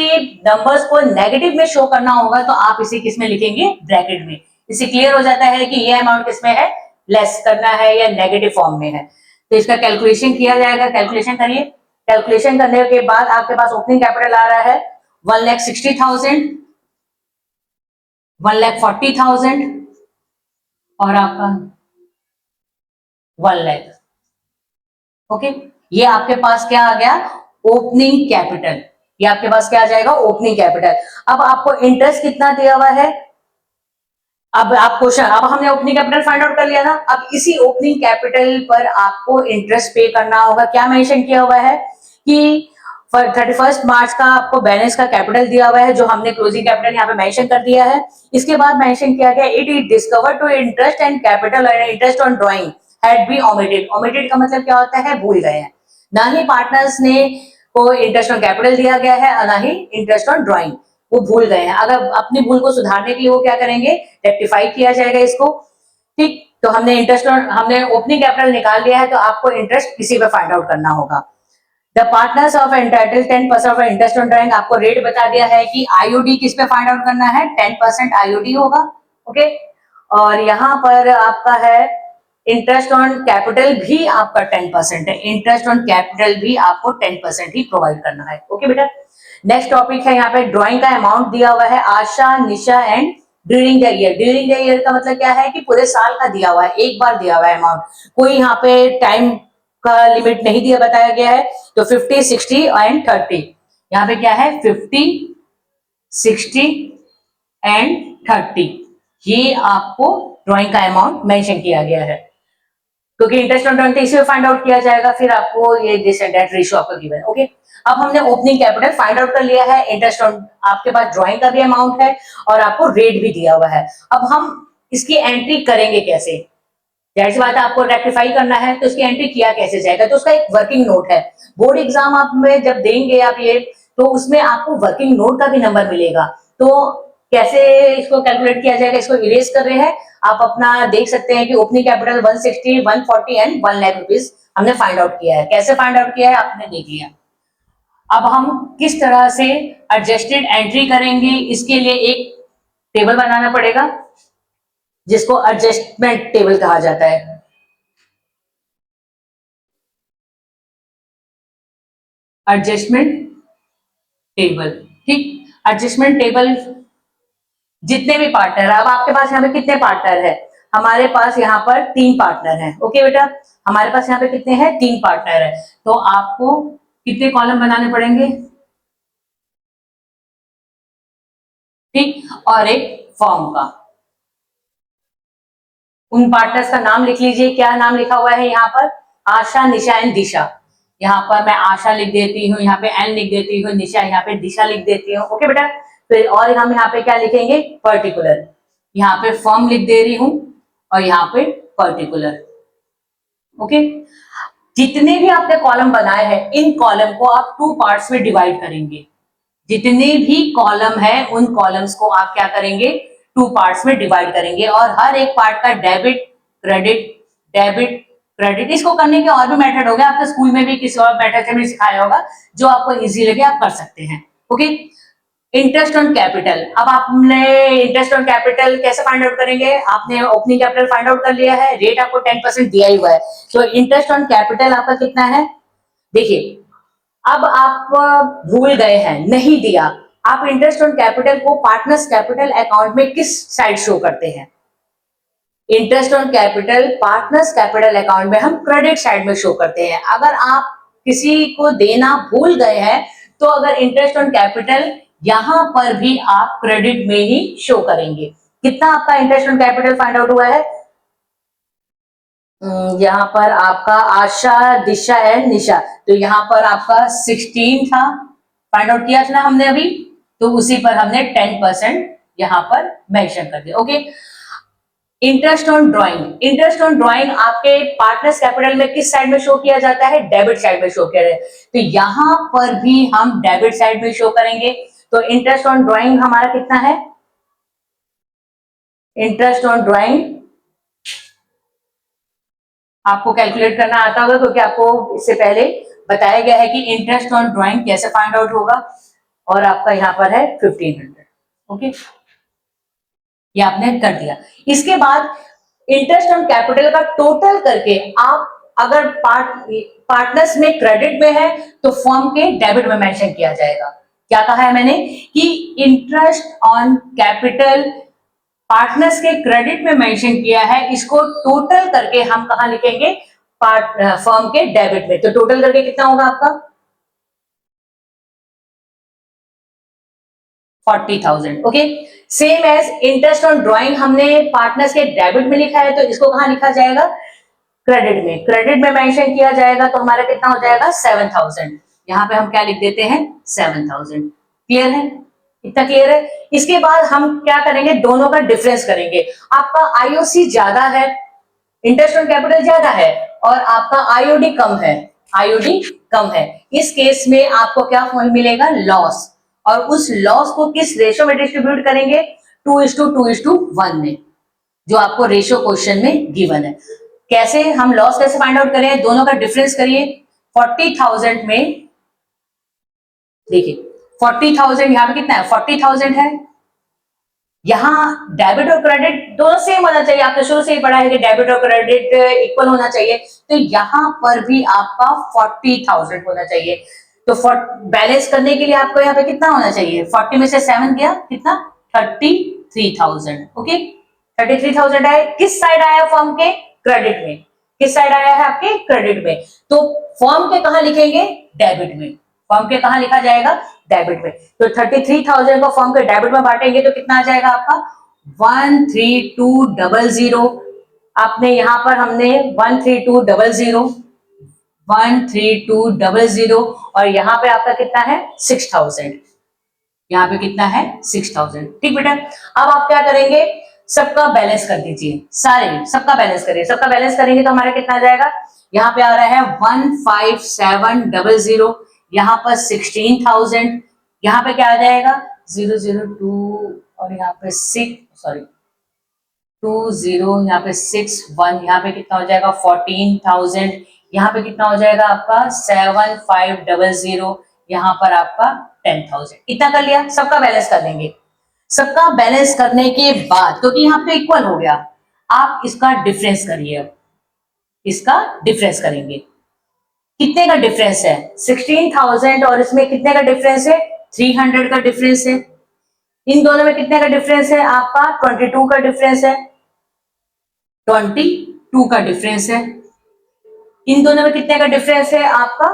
[SPEAKER 1] नंबर्स को नेगेटिव में शो करना होगा तो आप इसे किस में लिखेंगे, ब्रैकेट में। इससे क्लियर हो जाता है कि ये अमाउंट किसमें है, लेस करना है या नेगेटिव फॉर्म में है। तो इसका कैलकुलेशन किया जाएगा। कैलकुलेशन करिए। कैलकुलेशन करने के बाद आपके पास ओपनिंग कैपिटल आ रहा है 1,60,000, 1,40,000 और आपका 1 लाख। ओके, ये आपके पास क्या आ गया, ओपनिंग कैपिटल। ये आपके पास क्या आ जाएगा, ओपनिंग कैपिटल। अब आपको इंटरेस्ट कितना दिया हुआ है, अब आप क्वेश्चन, अब हमने ओपनिंग कैपिटल फाइंड आउट कर लिया ना। अब इसी ओपनिंग कैपिटल पर आपको इंटरेस्ट पे करना होगा। क्या मेंशन किया हुआ है कि 31 मार्च का आपको बैलेंस का कैपिटल दिया हुआ है, जो हमने क्लोजिंग कैपिटल यहाँ पे मेंशन कर दिया है। इसके बाद मेंशन किया गया it is discover to interest and capital and interest on drawing had be omitted. Omitted का मतलब क्या होता है, भूल गए हैं। ना ही पार्टनर्स ने को इंटरेस्ट ऑन कैपिटल दिया गया है और ना ही इंटरेस्ट ऑन ड्रॉइंग, वो भूल गए हैं। अगर अपनी भूल को सुधारने के लिए वो क्या करेंगे, रेक्टिफाई किया जाएगा इसको। ठीक, तो हमने इंटरेस्ट ऑन, हमने ओपनिंग कैपिटल निकाल लिया है, तो आपको इंटरेस्ट किसी पे फाइंड आउट करना होगा। The partners of entitle 10% of interest on drawing, आपको रेट बता दिया है कि आईओडी किस पे फाइंड आउट करना है, 10% आईओडी होगा। ओके, और यहाँ पर आपका है इंटरेस्ट ऑन कैपिटल भी आपका 10% है। इंटरेस्ट ऑन कैपिटल भी आपको 10% ही प्रोवाइड करना है। ओके बेटा, नेक्स्ट टॉपिक है यहाँ पे ड्राइंग का अमाउंट दिया हुआ है Asha, Nisha and during the year. During the year का मतलब क्या है कि पूरे साल का दिया हुआ है, एक बार दिया हुआ है अमाउंट, कोई यहाँ पे टाइम का लिमिट नहीं दिया, बताया गया है। तो 50, 60 एंड 30, यहाँ पे क्या है 50, 60 एंड 30, ये आपको ड्राइंग का अमाउंट मेंशन किया गया है, क्योंकि इंटरेस्ट ऑन ड्राइंग इसे फाइंड आउट किया जाएगा, फिर आपको ये दिस एंड दैट रेशियो आपका गिवन है। ओके, अब हमने ओपनिंग कैपिटल फाइंड आउट कर लिया है, इंटरेस्ट ऑन, आपके पास ड्राइंग का भी अमाउंट है और आपको रेट भी दिया हुआ है। अब हम इसकी एंट्री करेंगे कैसे, जाहिर सी बात है आपको रेक्टिफाई करना है, तो इसकी एंट्री किया कैसे जाएगा, तो उसका एक वर्किंग नोट है। बोर्ड एग्जाम आप में जब देंगे आप ये, तो उसमें आपको वर्किंग नोट का भी नंबर मिलेगा। तो कैसे इसको कैलकुलेट किया जाएगा, इसको इरेज कर रहे हैं आप, अपना देख सकते हैं कि opening capital 160, 140 and 1 lakh rupees हमने फाइंड आउट किया है। कैसे फाइंड आउट किया है आपने देख लिया। अब हम किस तरह से एडजस्टेड एंट्री करेंगे, इसके लिए एक टेबल बनाना पड़ेगा जिसको एडजस्टमेंट टेबल कहा जाता है। एडजस्टमेंट टेबल, ठीक, एडजस्टमेंट टेबल जितने भी पार्टनर, अब आपके पास यहाँ पे कितने पार्टनर है, हमारे पास यहाँ पर 3 पार्टनर हैं। ओके बेटा, हमारे पास यहाँ पे कितने हैं, 3 पार्टनर है। तो आपको कितने कॉलम बनाने पड़ेंगे, ठीक, और एक फॉर्म का। उन पार्टनर्स का नाम लिख लीजिए। क्या नाम लिखा हुआ है यहाँ पर, आशा, निशा एंड दिशा। यहाँ पर मैं आशा लिख देती हूँ, यहाँ पे एन लिख देती हूँ, निशा, यहाँ पे दिशा लिख देती हूँ। ओके बेटा, फिर और हम यहाँ पे क्या लिखेंगे, पर्टिकुलर, यहाँ पे फॉर्म लिख दे रही हूँ और यहाँ पे पर्टिकुलर। ओके, जितने भी आपने कॉलम बनाए हैं, इन कॉलम को आप 2 पार्ट्स में डिवाइड करेंगे। जितने भी कॉलम है उन कॉलम्स को आप क्या करेंगे, 2 पार्ट्स में डिवाइड करेंगे, और हर एक पार्ट का डेबिट क्रेडिट, डेबिट क्रेडिट। इसको करने के और भी मेथड हो गए, आपके स्कूल में भी किसी और मेथड से भी सिखाया होगा, जो आपको इजी लगे आप कर सकते हैं। Okay, interest on capital. अब आपने इंटरेस्ट ऑन कैपिटल कैसे फाइंड आउट करेंगे, आपने ओपनिंग कैपिटल फाइंड आउट कर लिया है, रेट आपको 10% दिया ही हुआ है, तो इंटरेस्ट ऑन कैपिटल आपका कितना है, देखिए अब आप भूल गए हैं, नहीं दिया, आप इंटरेस्ट ऑन कैपिटल को पार्टनर्स कैपिटल अकाउंट में किस साइड शो करते हैं, interest on capital partners capital account में हम क्रेडिट साइड में शो करते हैं। अगर आप किसी को देना भूल गए हैं, तो अगर इंटरेस्ट ऑन कैपिटल, यहां पर भी आप क्रेडिट में ही शो करेंगे। कितना आपका interest on capital find out हुआ है, यहाँ पर आपका आशा, दिशा एंड निशा, तो यहाँ पर आपका 16 था, फाइंड आउट किया था ना हमने अभी, तो उसी पर हमने 10% यहाँ पर मेंशन कर दिया। Okay, interest on drawing, interest on drawing आपके पार्टनर्स कैपिटल में किस साइड में शो किया जाता है? डेबिट साइड में शो किया जाता है। तो यहां पर भी हम डेबिट साइड में शो करेंगे। तो इंटरेस्ट ऑन ड्राइंग हमारा कितना है? इंटरेस्ट ऑन ड्राइंग आपको कैलकुलेट करना आता होगा, क्योंकि आपको इससे पहले बताया गया है कि इंटरेस्ट ऑन ड्राइंग कैसे फाइंड आउट होगा। और आपका यहां पर है 1500। ओके, ये आपने कर दिया। इसके बाद इंटरेस्ट ऑन कैपिटल का टोटल करके आप अगर पार्टनर्स में क्रेडिट में है तो फर्म के डेबिट में मेंशन किया जाएगा। क्या कहा है मैंने कि इंटरेस्ट ऑन कैपिटल पार्टनर्स के क्रेडिट में मेंशन किया है, इसको टोटल करके हम कहां लिखेंगे? फर्म के डेबिट में। तो टोटल करके कितना होगा आपका? 40,000। Okay, same as interest on drawing हमने पार्टनर्स के डेबिट में लिखा है, तो इसको कहां लिखा जाएगा? क्रेडिट में। क्रेडिट में मेंशन किया जाएगा तो हमारा कितना हो जाएगा? 7,000। यहां पे हम क्या लिख देते हैं? 7,000। क्लियर है? इतना क्लियर है? इसके बाद हम क्या करेंगे? दोनों का डिफरेंस करेंगे। आपका आईओसी ज्यादा है, इंटरेस्ट ऑन कैपिटल ज्यादा है, और आपका आईओडी कम है, आईओडी कम है। इस केस में आपको क्या मिलेगा? लॉस। और उस लॉस को किस रेशो में डिस्ट्रीब्यूट करेंगे? 2:2:1 में, जो आपको रेशो क्वेश्चन में गिवन है। कैसे हम लॉस कैसे फाइंड आउट करें? दोनों का डिफरेंस करिए। 40,000 में देखिए 40,000 यहां पे कितना है? 40,000 है। यहां डेबिट और क्रेडिट दोनों सेम होना चाहिए। आपने शुरू से ही पढ़ा है कि डेबिट और क्रेडिट इक्वल होना चाहिए। तो यहां पर भी आपका 40,000 होना चाहिए। तो बैलेंस करने के लिए आपको यहाँ पे कितना होना चाहिए? 40 में से 7 गया, कितना? 33,000। ओके, 33,000 आया। किस साइड आया? फर्म के क्रेडिट में। किस साइड आया है? आपके क्रेडिट में। तो फर्म के कहां लिखेंगे? डेबिट में। फर्म के कहां लिखा जाएगा? डेबिट में। तो 33,000 को फर्म के डेबिट में बांटेंगे तो कितना आ जाएगा आपका? 13200। आपने यहां पर हमने 13200, 13200, और यहां पे आपका कितना है? 6,000। यहाँ पे कितना है? 6,000। ठीक बेटा, अब आप क्या करेंगे? सबका बैलेंस कर दीजिए। सारे सबका बैलेंस करिए। सबका बैलेंस करेंगे तो हमारा कितना आ जाएगा? यहाँ पे आ रहा है 15700, यहाँ पर 16,000, यहाँ पे क्या आ जाएगा? 002, और यहाँ पे 20, यहाँ पे 61, यहाँ पे कितना हो जाएगा? 14,000, यहाँ पे कितना हो जाएगा आपका? 7500, यहाँ पर आपका 10,000। इतना कर लिया। सबका बैलेंस कर लेंगे। सबका बैलेंस करने के बाद, क्योंकि यहाँ पे इक्वल हो गया, आप इसका डिफरेंस करिए। अब इसका डिफरेंस करेंगे। कितने का डिफरेंस है? 16,000, और इसमें कितने का डिफरेंस है? 300 का डिफरेंस है। इन दोनों में कितने का डिफरेंस है? आपका 22 का डिफरेंस है। 22 का डिफरेंस है। इन दोनों में कितने का डिफरेंस है? आपका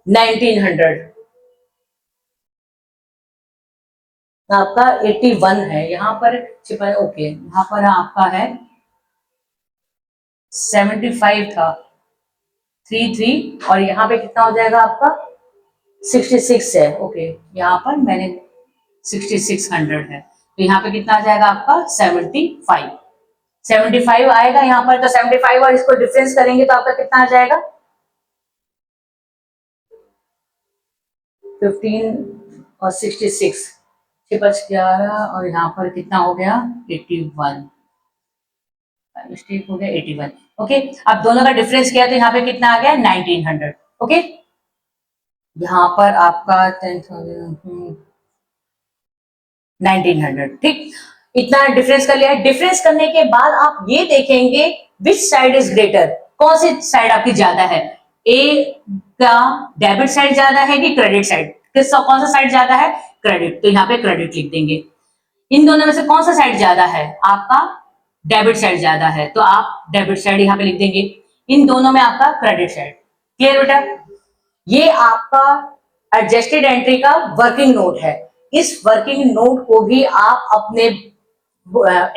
[SPEAKER 1] 1900। आपका 81 है। यहां पर छिपा है। ओके, यहां पर आपका है 75 था, 33, और यहाँ पे कितना हो जाएगा आपका? 66 है। ओके, यहाँ पर मैंने 6600 है, तो यहाँ पे कितना आ जाएगा आपका? 75। 75 आएगा यहाँ पर। तो 75 और इसको डिफरेंस करेंगे तो आपका कितना आ जाएगा? 15 और 66, 11, और यहाँ पर कितना हो गया? 81। मिस्टेक हो गया, 81। ओके, अब दोनों का डिफरेंस किया तो यहाँ पे कितना आ गया? 1900। ओके, यहाँ पर आपका 10,000, 1900। ठीक, इतना डिफरेंस कर लिया है। डिफरेंस करने के बाद आप ये देखेंगे विच साइड इज ग्रेटर, कौन सी साइड आपकी ज्यादा है? ए का डेबिट साइड ज्यादा है कि क्रेडिट साइड? कौन सा साइड ज्यादा है? क्रेडिट। तो यहाँ पे क्रेडिट लिख देंगे। इन दोनों में से कौन सा साइड ज्यादा है? आपका डेबिट साइड ज्यादा है, तो आप डेबिट साइड यहाँ पे लिख देंगे। इन दोनों में आपका क्रेडिट साइड। क्लियर बेटा? ये आपका एडजस्टेड एंट्री का वर्किंग नोट है। इस वर्किंग नोट को भी आप अपने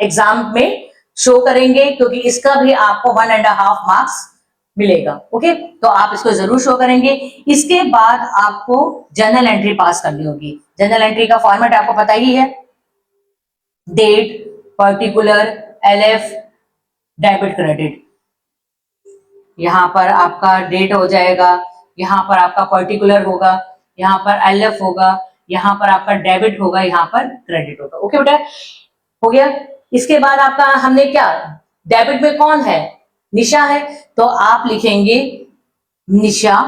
[SPEAKER 1] एग्जाम में शो करेंगे, क्योंकि इसका भी आपको 1.5 मार्क्स मिलेगा। ओके, तो आप इसको जरूर शो करेंगे। इसके बाद आपको जर्नल एंट्री पास करनी होगी। जर्नल एंट्री का फॉर्मेट आपको पता ही है। Date, particular, LF, debit credit, यहाँ पर आपका डेट हो जाएगा, यहाँ पर आपका पर्टिकुलर होगा, यहाँ पर एलएफ होगा, यहाँ पर आपका डेबिट होगा, यहाँ पर क्रेडिट होगा। ओके बेटा, हो गया। इसके बाद आपका हमने क्या, डेबिट में कौन है, निशा है, तो आप लिखेंगे निशा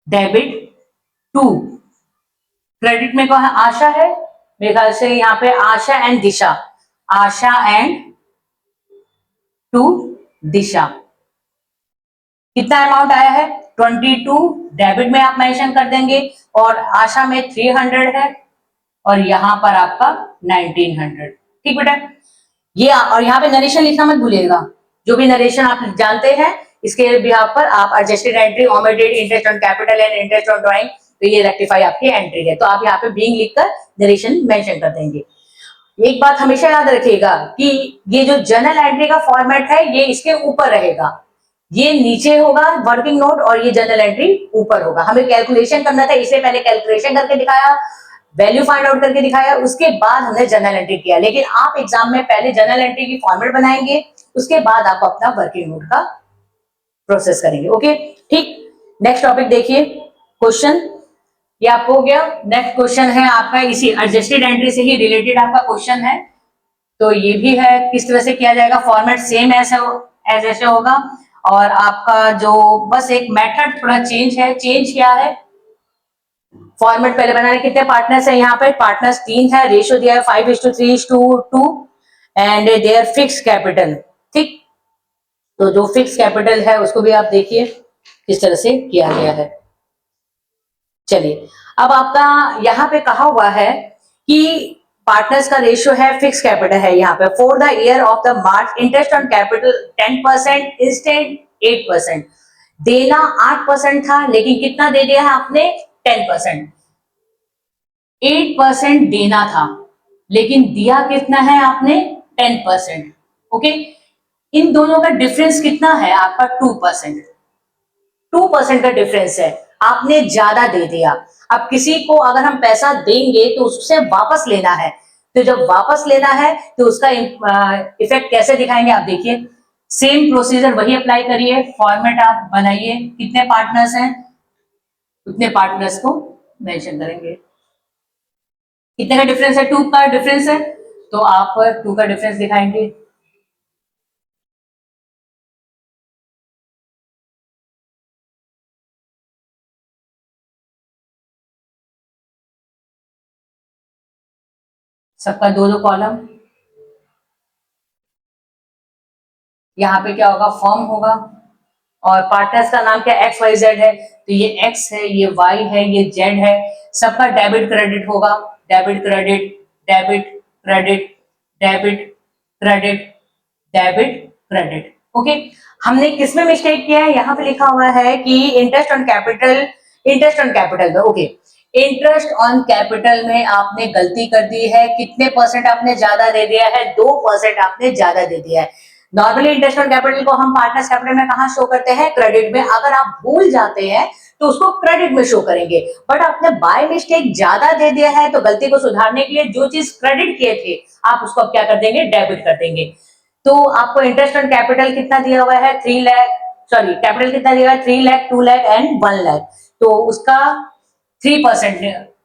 [SPEAKER 1] डेबिट टू। क्रेडिट में कौन है, आशा है, मेरे ख्याल से यहाँ पे Asha and Disha, Asha and to Disha. कितना अमाउंट आया है, 22 डेबिट में आप मेंशन कर देंगे, और आशा में 300 है, और यहाँ पर आपका 1900। ठीक बेटा, ये और यहाँ पे नरेशन लिखना मत भूलिएगा, जो भी नरेशन आप जानते हैं इसके बिहाफ पर आप adjusted entry, omitted interest on capital and interest on drawing, तो ये रेक्टिफाई आपकी एंट्री है, तो आप यहाँ पे बीइंग लिखकर नरेशन मेंशन कर देंगे। एक बात हमेशा याद रखिएगा कि ये जो जर्नल एंट्री का फॉर्मेट है ये इसके ऊपर रहेगा, ये नीचे होगा वर्किंग नोट, और ये जर्नल एंट्री ऊपर होगा। हमें कैलकुलेशन करना था, इससे पहले कैलकुलेशन करके दिखाया, वैल्यू फाइंड आउट करके दिखाया, उसके बाद हमने जर्नल एंट्री किया। लेकिन आप एग्जाम में पहले जर्नल एंट्री की फॉर्मेट बनाएंगे, उसके बाद आप अपना वर्किंग नोट का प्रोसेस करेंगे। ओके, ठीक। नेक्स्ट टॉपिक देखिए, क्वेश्चन ये आपको हो गया। नेक्स्ट क्वेश्चन है आपका इसी एडजस्टेड एंट्री से ही रिलेटेड आपका क्वेश्चन है, तो ये भी है किस तरह से किया जाएगा, फॉर्मेट सेम ऐसे होगा, और आपका जो बस एक मेथड थोड़ा चेंज है। चेंज क्या है, फॉर्मेट पहले बनाने, कितने पार्टनर्स है, यहाँ पे पार्टनर्स 3 है, रेशियो दिया है 5:3:2 एंड देयर फिक्स कैपिटल। ठीक, तो जो फिक्स कैपिटल है उसको भी आप देखिए किस तरह से किया गया है। चलिए, अब आपका यहाँ पे कहा हुआ है कि पार्टनर्स का रेशियो है, फिक्स कैपिटल है यहाँ पे, for the year of the March interest on capital 10% instant 8%, देना 8% था, लेकिन कितना दे दिया है आपने, 10%। 8% देना था, लेकिन दिया कितना है आपने, 10%। ओके, इन दोनों का डिफरेंस कितना है आपका, 2%। 2% का डिफरेंस है, आपने ज्यादा दे दिया। अब किसी को अगर हम पैसा देंगे तो उससे वापस लेना है, तो जब वापस लेना है तो उसका इफेक्ट कैसे दिखाएंगे आप देखिए। सेम प्रोसीजर वही अप्लाई करिए, फॉर्मेट आप बनाइए, कितने पार्टनर्स हैं उतने पार्टनर्स को मेंशन करेंगे। कितने का डिफरेंस है, 2 का डिफरेंस है, तो आप 2 का डिफरेंस दिखाएंगे। सबका 2-2 कॉलम, यहाँ पे क्या होगा, फर्म होगा, और पार्टनर्स का नाम क्या, एक्स वाई जेड है, तो ये एक्स है, ये वाई है, ये जेड है। सबका डेबिट क्रेडिट होगा, debit credit, debit credit, debit credit, debit credit. Okay, हमने किसमें मिस्टेक किया है, यहाँ पे लिखा हुआ है कि interest on capital, interest on capital में, ओके, इंटरेस्ट ऑन कैपिटल में आपने गलती कर दी है। कितने परसेंट आपने ज्यादा दे दिया है, 2% आपने ज्यादा दे दिया है। नॉर्मली इंटरेस्ट ऑन कैपिटल को हम पार्टनर्स कैपिटल में कहां शो करते हैं, क्रेडिट में। अगर आप भूल जाते हैं तो उसको क्रेडिट में शो करेंगे, बट आपने बाय मिस्टेक ज्यादा दे दिया है, तो गलती को सुधारने के लिए जो चीज क्रेडिट किए थे आप उसको अब क्या कर देंगे, डेबिट कर देंगे। तो आपको इंटरेस्ट ऑन कैपिटल कितना दिया हुआ है, 3 लाख, सॉरी कैपिटल कितना दिया हुआ है, 3 लाख, 2 लाख एंड 1 लाख, तो उसका 3%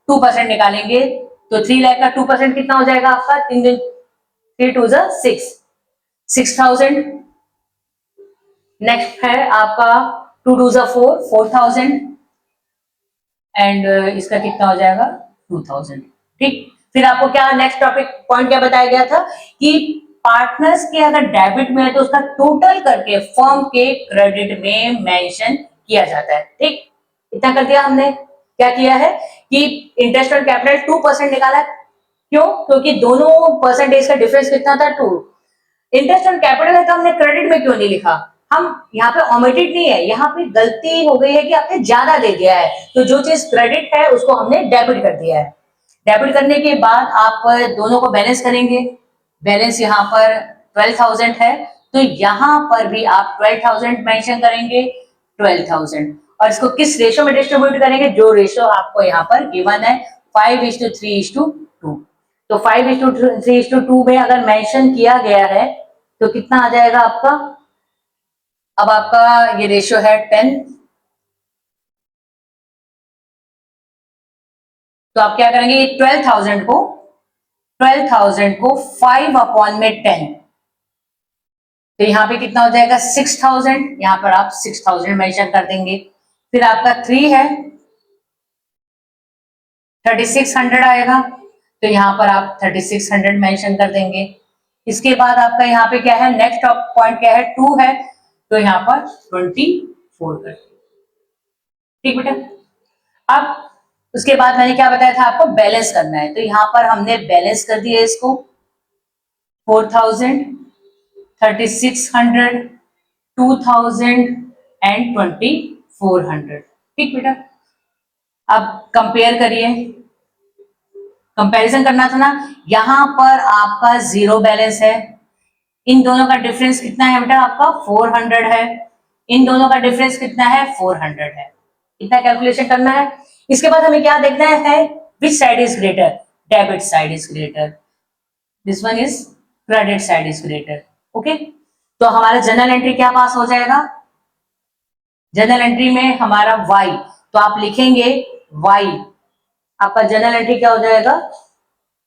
[SPEAKER 1] 2% निकालेंगे, तो 3 लाख का 2% कितना हो जाएगा आपका, 3 2 6, 6,000। नेक्स्ट है आपका 2 2 4, 4,000 एंड इसका कितना हो जाएगा, 2,000। ठीक, फिर आपको क्या नेक्स्ट टॉपिक पॉइंट क्या बताया गया था कि पार्टनर्स के अगर डेबिट में है तो उसका टोटल करके फर्म के क्रेडिट में मेंशन किया जाता है। ठीक, इतना कर दिया हमने। क्या किया है कि इंटरेस्ट ऑन कैपिटल 2% निकाला, क्यों, क्योंकि दोनों परसेंटेज का डिफरेंस कितना था, 2। इंटरेस्ट ऑन कैपिटल है तो हमने क्रेडिट में क्यों नहीं लिखा, हम यहाँ पे ओमिटेड नहीं है, यहाँ पे गलती हो गई है कि आपने ज्यादा दे दिया है, तो जो चीज क्रेडिट है उसको हमने डेबिट कर दिया है। डेबिट करने के बाद आप दोनों को बैलेंस करेंगे, बैलेंस यहाँ पर 12,000 है, तो यहाँ पर भी आप 12,000 मेंशन करेंगे, 12,000, और इसको किस रेशो में डिस्ट्रीब्यूट करेंगे, जो रेशो आपको यहाँ पर गिवन है 5:3:2। तो 5:3:2 में अगर मेंशन किया गया है तो कितना आ जाएगा आपका, अब आपका ये रेशियो है 10, तो आप क्या करेंगे, 12,000 को 5/10, तो यहाँ पे कितना हो जाएगा 6,000, यहाँ पर आप 6,000 मेंशन कर देंगे। फिर आपका 3 है, 3600 आएगा, तो यहाँ पर आप 3600 मेंशन कर देंगे। इसके बाद आपका यहाँ पे क्या है, नेक्स्ट पॉइंट क्या है, 2 है, तो यहाँ पर 24 कर, ठीक बेटा। अब उसके बाद मैंने क्या बताया था आपको, बैलेंस करना है, तो यहाँ पर हमने बैलेंस कर दिया इसको, 4,000, 3600, 2000 एंड 2400, ठीक बेटा। अब कंपेयर करिए, कंपैरिजन करना था ना, यहां पर आपका जीरो बैलेंस है, इन दोनों का डिफरेंस कितना है बेटा, आपका 400 है, इन दोनों का डिफरेंस कितना है, 400 है, इतना कैलकुलेशन करना है। इसके बाद हमें क्या देखना है, which side is greater, debit side is greater, this one is credit side is greater, okay. तो हमारा जनरल एंट्री क्या पास हो जाएगा, जनरल एंट्री में हमारा y, तो आप लिखेंगे y, आपका जनरल एंट्री क्या हो जाएगा,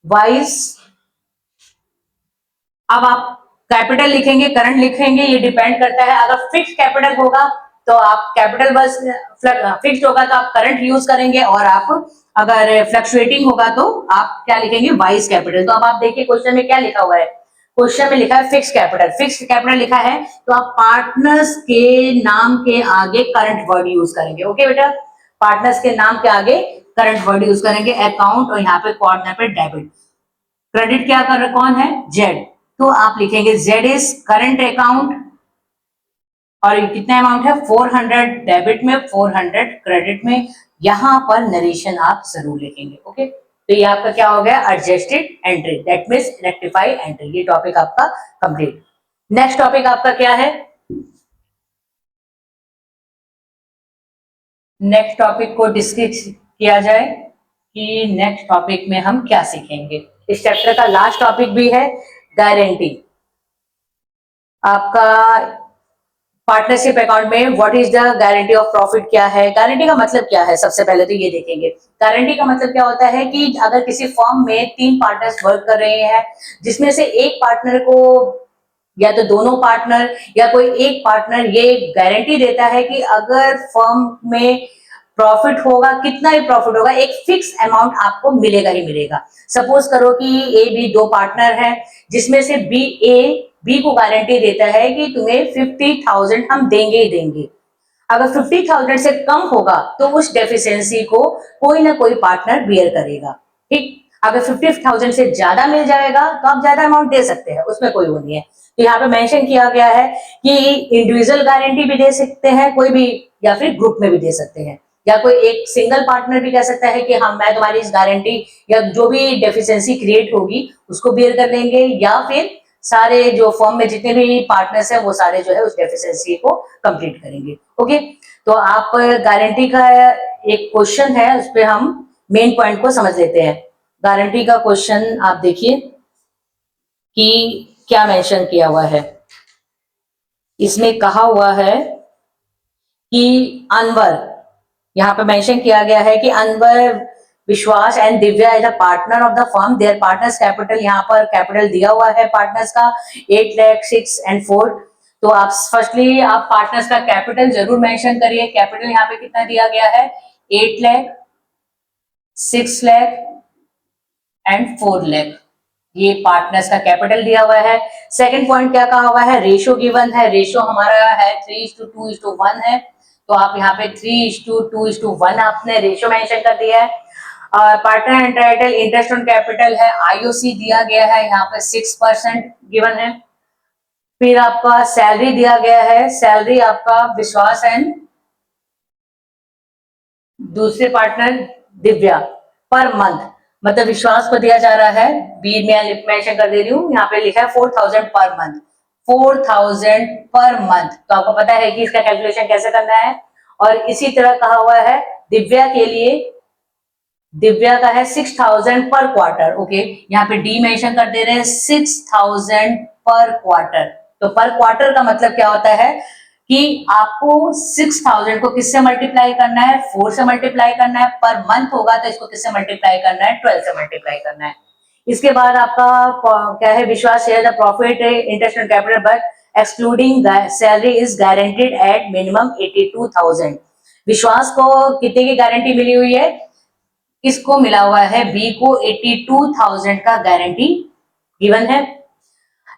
[SPEAKER 1] वाइज, अब आप कैपिटल लिखेंगे, करंट लिखेंगे, ये डिपेंड करता है, अगर फिक्स कैपिटल होगा तो आप कैपिटल बस, फिक्स्ड होगा तो आप करंट यूज करेंगे, और आप अगर फ्लक्चुएटिंग होगा तो आप क्या लिखेंगे, वाइज कैपिटल। तो अब आप देखिए क्वेश्चन में क्या लिखा हुआ है, क्वेश्चन में लिखा है फिक्स कैपिटल, फिक्स कैपिटल लिखा है, तो आप पार्टनर्स के नाम के आगे करंट वर्ड यूज करेंगे, ओके बेटा, पार्टनर्स के नाम के आगे करंट वर्ड यूज करेंगे, अकाउंट, और यहाँ पे कॉर्नर पे डेबिट, क्रेडिट क्या कर रहा, कौन है, जेड, तो आप लिखेंगे जेड इज करंट अकाउंट, और कितना अमाउंट है 400, डेबिट में 400, क्रेडिट में, यहां पर नरेशन आप जरूर लिखेंगे, ओके। तो ये आपका क्या हो गया, adjusted entry, that means rectify entry, ये टॉपिक आपका कंप्लीट। नेक्स्ट टॉपिक आपका क्या है, नेक्स्ट टॉपिक को डिस्कस किया जाए कि नेक्स्ट टॉपिक में हम क्या सीखेंगे। इस चैप्टर का लास्ट टॉपिक भी है गारंटी, आपका पार्टनरशिप अकाउंट में what is the guarantee of profit क्या है, गारंटी का मतलब क्या है, सबसे पहले तो ये देखेंगे। गारंटी का मतलब क्या होता है कि अगर किसी फर्म में 3 पार्टनर्स वर्क कर रहे हैं, जिसमें से एक पार्टनर को, या तो दोनों पार्टनर या कोई एक पार्टनर ये गारंटी देता है कि अगर फर्म में प्रॉफिट होगा, कितना ही प्रॉफिट होगा, एक फिक्स अमाउंट आपको मिलेगा ही मिलेगा। सपोज करो कि ए बी 2 पार्टनर है, जिसमें से बी को गारंटी देता है कि तुम्हें 50,000 हम देंगे ही देंगे, अगर 50,000 से कम होगा तो उस डेफिशिएंसी को कोई ना कोई पार्टनर बियर करेगा, ठीक। अगर 50,000 से ज्यादा मिल जाएगा तो आप ज्यादा अमाउंट दे सकते हैं, उसमें कोई वो नहीं है। तो यहाँ पे मेंशन किया गया है कि इंडिविजुअल गारंटी भी दे सकते हैं कोई भी, या फिर ग्रुप में भी दे सकते हैं, या कोई एक सिंगल पार्टनर भी कह सकता है कि हाँ मैं तुम्हारी इस गारंटी या जो भी डेफिशिएंसी क्रिएट होगी उसको बियर कर लेंगे, या फिर सारे जो फर्म में जितने भी पार्टनर्स हैं वो सारे जो है उस डेफिशिएंसी को कंप्लीट करेंगे, ओके। तो आप गारंटी का एक क्वेश्चन है, उस पर हम मेन पॉइंट को समझ लेते हैं। गारंटी का क्वेश्चन आप देखिए कि क्या मेंशन किया हुआ है, इसमें कहा हुआ है कि अनवर, यहाँ पे मेंशन किया गया है कि अनवर, विश्वास and Divya is a partner of the firm, there partners capital, यहाँ पर कैपिटल दिया हुआ है पार्टनर्स का 8 लाख 6 एंड 4। तो आप फर्स्टली आप पार्टनर्स का कैपिटल जरूर मेंशन करिए, कैपिटल यहाँ पे कितना दिया गया है, 8 लाख 6 लाख एंड 4 लाख, ये पार्टनर्स का कैपिटल दिया हुआ है। सेकंड पॉइंट क्या कहा हुआ है, रेशियो गिवन है, रेशियो हमारा है 3:2:1 है, तो आप यहाँ पे 3:2:1 आपने रेशियो मेंशन कर दिया है। और partner entitle interest on capital है, आईओसी दिया गया है, यहाँ पे 6% गिवन है। फिर आपका सैलरी दिया गया है, सैलरी आपका विश्वास एंड दूसरे पार्टनर दिव्या पर मंथ, मतलब विश्वास को दिया जा रहा है, बी में मेंशन कर दे रही हूँ, यहाँ पे लिखा है 4,000 पर मंथ, 4,000 पर मंथ। तो आपको पता है कि इसका कैलकुलेशन कैसे करना है। और इसी तरह कहा हुआ है दिव्या के लिए, दिव्या का है 6,000 पर क्वार्टर, ओके। यहाँ पे डी मेंशन कर दे रहे हैं 6,000 पर क्वार्टर, तो पर क्वार्टर का मतलब क्या होता है कि आपको 6000 को किससे मल्टीप्लाई करना है, 4 से मल्टीप्लाई करना है। पर मंथ होगा तो इसको किससे मल्टीप्लाई करना है, 12 से मल्टीप्लाई करना है। इसके बाद आपका क्या है, विश्वास share the profit interest on capital but excluding salary is guaranteed at minimum 82,000। विश्वास को कितने की गारंटी मिली हुई है, इसको मिला हुआ है बी को 82,000 का गारंटी गिवन है।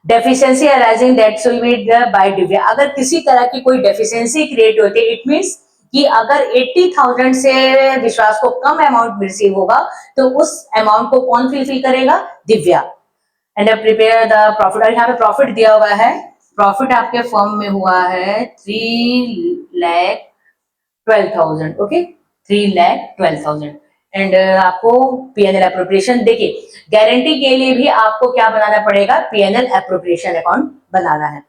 [SPEAKER 1] Deficiency arising that will be by Divya, अगर किसी तरह की कोई डेफिशिएंसी क्रिएट होती है, इट मींस कि अगर 80,000 से विश्वास को कम अमाउंट रिसीव होगा तो उस अमाउंट को कौन फिल करेगा, Divya. And prepare the profit, और यहाँ पे प्रॉफिट दिया हुआ है, प्रॉफिट आपके फर्म में हुआ है 3,12,000, ओके 3,12,000। एंड आपको पीएनएल एप्रोप्रिएशन, देखिए गारंटी के लिए भी आपको क्या बनाना पड़ेगा, पीएनएल एप्रोप्रिएशन अकाउंट बनाना है।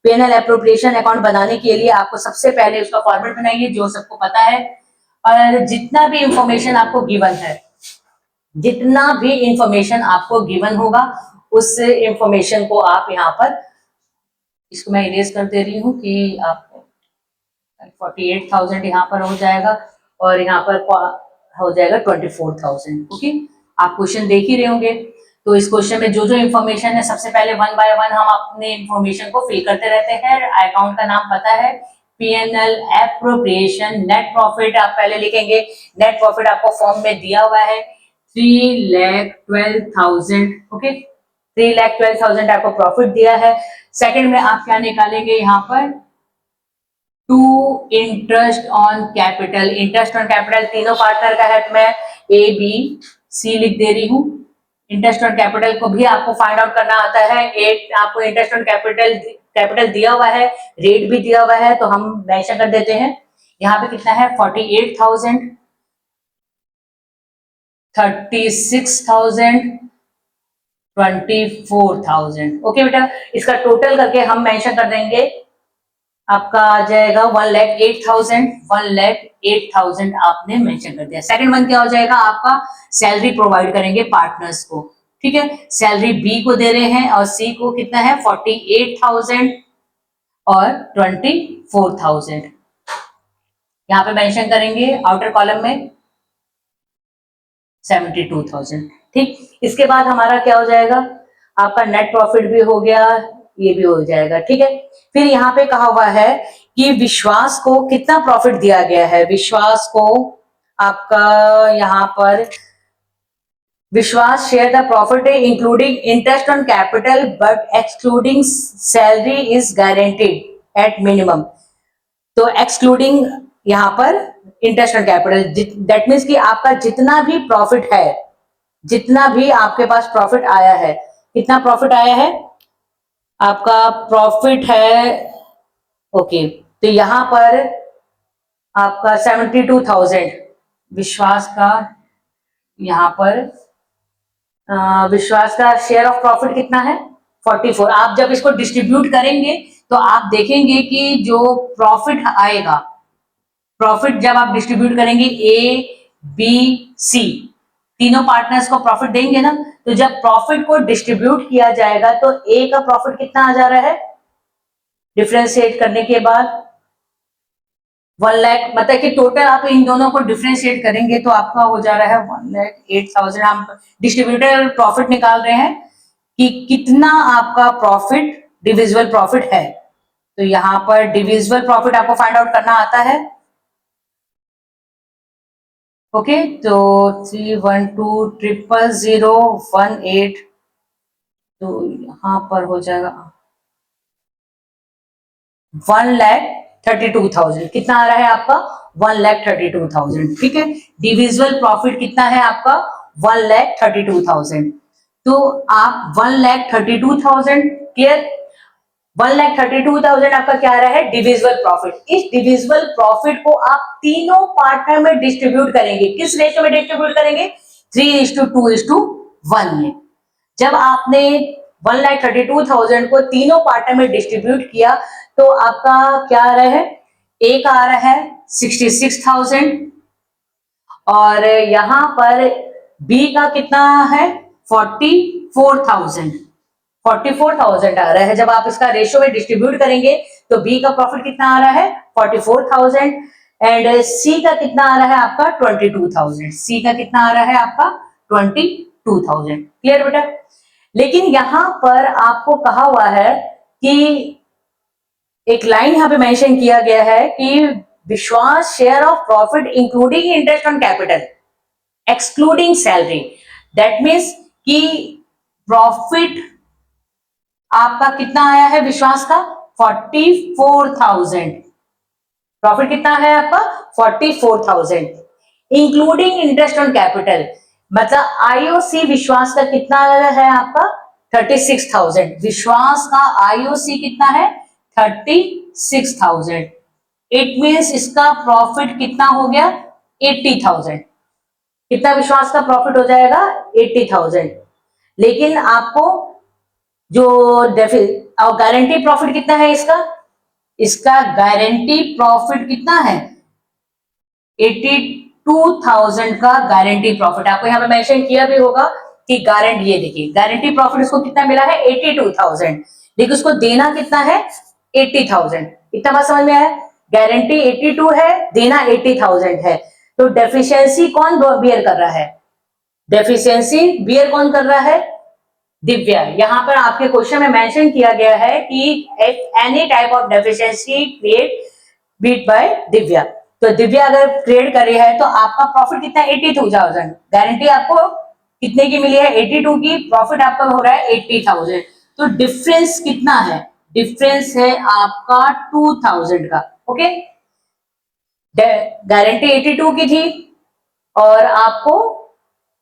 [SPEAKER 1] पीएनएल एप्रोप्रिएशन अकाउंट बनाने के लिए आपको सबसे पहले उसका फॉर्मेट बनाइए जो सबको पता है, और जितना भी इंफॉर्मेशन आपको गिवन है, जितना भी इंफॉर्मेशन आपको गिवन होगा उस इंफॉर्मेशन को आप यहाँ पर, इसको मैं इरेज कर दे रही हूँ कि आपको 48,000 यहाँ पर हो जाएगा और यहाँ पर हो जाएगा 24,000, ओके। आप क्वेश्चन देख ही रहे होंगे। तो इस क्वेश्चन में जो जो इन्फॉर्मेशन है, सबसे पहले वन बाय वन हम अपने इन्फॉर्मेशन को फिल करते रहते हैं। अकाउंट का नाम पता है, पीएनएल एप्रोप्रिएशन। नेट प्रॉफिट आप पहले लिखेंगे, नेट प्रॉफिट आपको फॉर्म में दिया हुआ है 3,12,000, ओके 3,12,000 आपको प्रॉफिट दिया है। सेकंड में आप क्या निकालेंगे, यहाँ पर to interest on capital. Interest on capital तीनों पार्टनर का है, तो मैं ए बी सी लिख दे रही हूँ। इंटरेस्ट ऑन कैपिटल को भी आपको फाइंड आउट करना आता है। एक आपको इंटरेस्ट ऑन कैपिटल दिया हुआ है, रेट भी दिया हुआ है, तो हम मेंशन कर देते हैं। यहाँ पे कितना है 48,000, 36,000, 24,000, ओके बेटा। इसका टोटल करके हम मेंशन कर देंगे, आपका आ जाएगा 1,08,000, 1,08,000 आपने मेंशन कर दिया। सेकंड मंथ क्या हो जाएगा, आपका सैलरी प्रोवाइड करेंगे पार्टनर्स को, ठीक है। सैलरी बी को दे रहे हैं और सी को कितना है 48,000 और 24,000 यहाँ पे मेंशन करेंगे। आउटर कॉलम में 72,000, ठीक। इसके बाद हमारा क्या हो जाएगा, आपका नेट प्रॉफिट भी हो गया, ये भी हो जाएगा, ठीक है। फिर यहाँ पे कहा हुआ है कि विश्वास को कितना प्रॉफिट दिया गया है। विश्वास को आपका यहाँ पर विश्वास share the profit including interest on capital but excluding salary is guaranteed at minimum. तो एक्सक्लूडिंग यहाँ पर interest on capital, that means कि आपका जितना भी प्रॉफिट है, जितना भी आपके पास प्रॉफिट आया है, कितना प्रॉफिट आया है, आपका प्रॉफिट है, ओके तो यहाँ पर आपका 72,000 विश्वास का, यहाँ पर विश्वास का शेयर ऑफ प्रॉफिट कितना है 44। आप जब इसको डिस्ट्रीब्यूट करेंगे तो आप देखेंगे कि जो प्रॉफिट आएगा, प्रॉफिट जब आप डिस्ट्रीब्यूट करेंगे ए बी सी तीनों पार्टनर्स को प्रॉफिट देंगे ना, तो जब प्रॉफिट को डिस्ट्रीब्यूट किया जाएगा तो ए का प्रॉफिट कितना आ जा रहा है, डिफरेंशिएट करने के बाद 1 लाख, मतलब कि टोटल आप इन दोनों को डिफरेंशिएट करेंगे तो आपका हो जा रहा है 1,08,000। हम डिस्ट्रीब्यूटर प्रॉफिट निकाल रहे हैं कि कितना आपका प्रॉफिट डिविजिबल प्रॉफिट है। तो यहाँ पर डिविजिबल प्रॉफिट आपको फाइंड आउट करना आता है, ओके। तो 312,000,018, तो यहाँ पर हो जाएगा 1,32,000। कितना आ रहा है आपका 1,32,000, ठीक है। डिविजिबल प्रॉफिट कितना है आपका 1,32,000। तो आप 1,32,000 क्लियर, 1,32,000 आपका क्या आ रहा है डिविजिबल प्रॉफिट। इस डिविजिबल प्रॉफिट को आप तीनों पार्टनर में डिस्ट्रीब्यूट करेंगे। किस रेशियो में डिस्ट्रीब्यूट करेंगे, 3:2:1 में। जब आपने 1,32,000 को तीनों पार्टनर में डिस्ट्रीब्यूट किया तो आपका क्या आ रहा है, ए का आ रहा है 66,000 और यहां पर बी का कितना है 44,000, 44,000 आ रहा है। जब आप इसका रेशियो में डिस्ट्रीब्यूट करेंगे तो बी का प्रॉफिट कितना आ रहा है 44,000 एंड सी का कितना आ रहा है आपका 22,000। सी का कितना आ रहा है आपका 22,000। क्लियर बेटा। लेकिन यहां पर आपको कहा हुआ है कि एक लाइन यहां पे मेंशन किया गया है कि विश्वास share of profit including interest on capital excluding salary. That means कि प्रॉफिट आपका कितना आया है विश्वास का 44,000। प्रॉफिट कितना है आपका 44,000 इंक्लूडिंग इंटरेस्ट ऑन कैपिटल। मतलब आईओसी विश्वास का कितना है आपका 36,000। विश्वास का आईओसी कितना है 36,000। इट मीन्स इसका प्रॉफिट कितना हो गया 80,000। कितना विश्वास का प्रॉफिट हो जाएगा 80,000। लेकिन आपको जो गारंटी प्रॉफिट कितना है इसका गारंटी प्रॉफिट कितना है 82,000 का गारंटी प्रॉफिट। आपको यहाँ पे मेंशन किया भी होगा कि गारंटी, ये देखिए गारंटी प्रॉफिट इसको कितना मिला है 82,000, लेकिन उसको देना कितना है 80,000। इतना बात समझ में आया। गारंटी 82 है, देना 80,000 है। तो डेफिशिएंसी कौन बियर कर रहा है, डेफिशिएंसी बियर कौन कर रहा है दिव्या। यहां पर आपके क्वेश्चन में मेंशन किया गया है कि any type of deficiency create beat by Divya. तो दिव्या अगर क्रिएट कर रही है तो आपका प्रॉफिट कितना 82,000। गारंटी आपको कितने की मिली है 82 की, प्रॉफिट आपका हो रहा है 80,000। तो डिफरेंस कितना है, डिफरेंस है आपका 2,000 का। ओके, गारंटी 82 की थी और आपको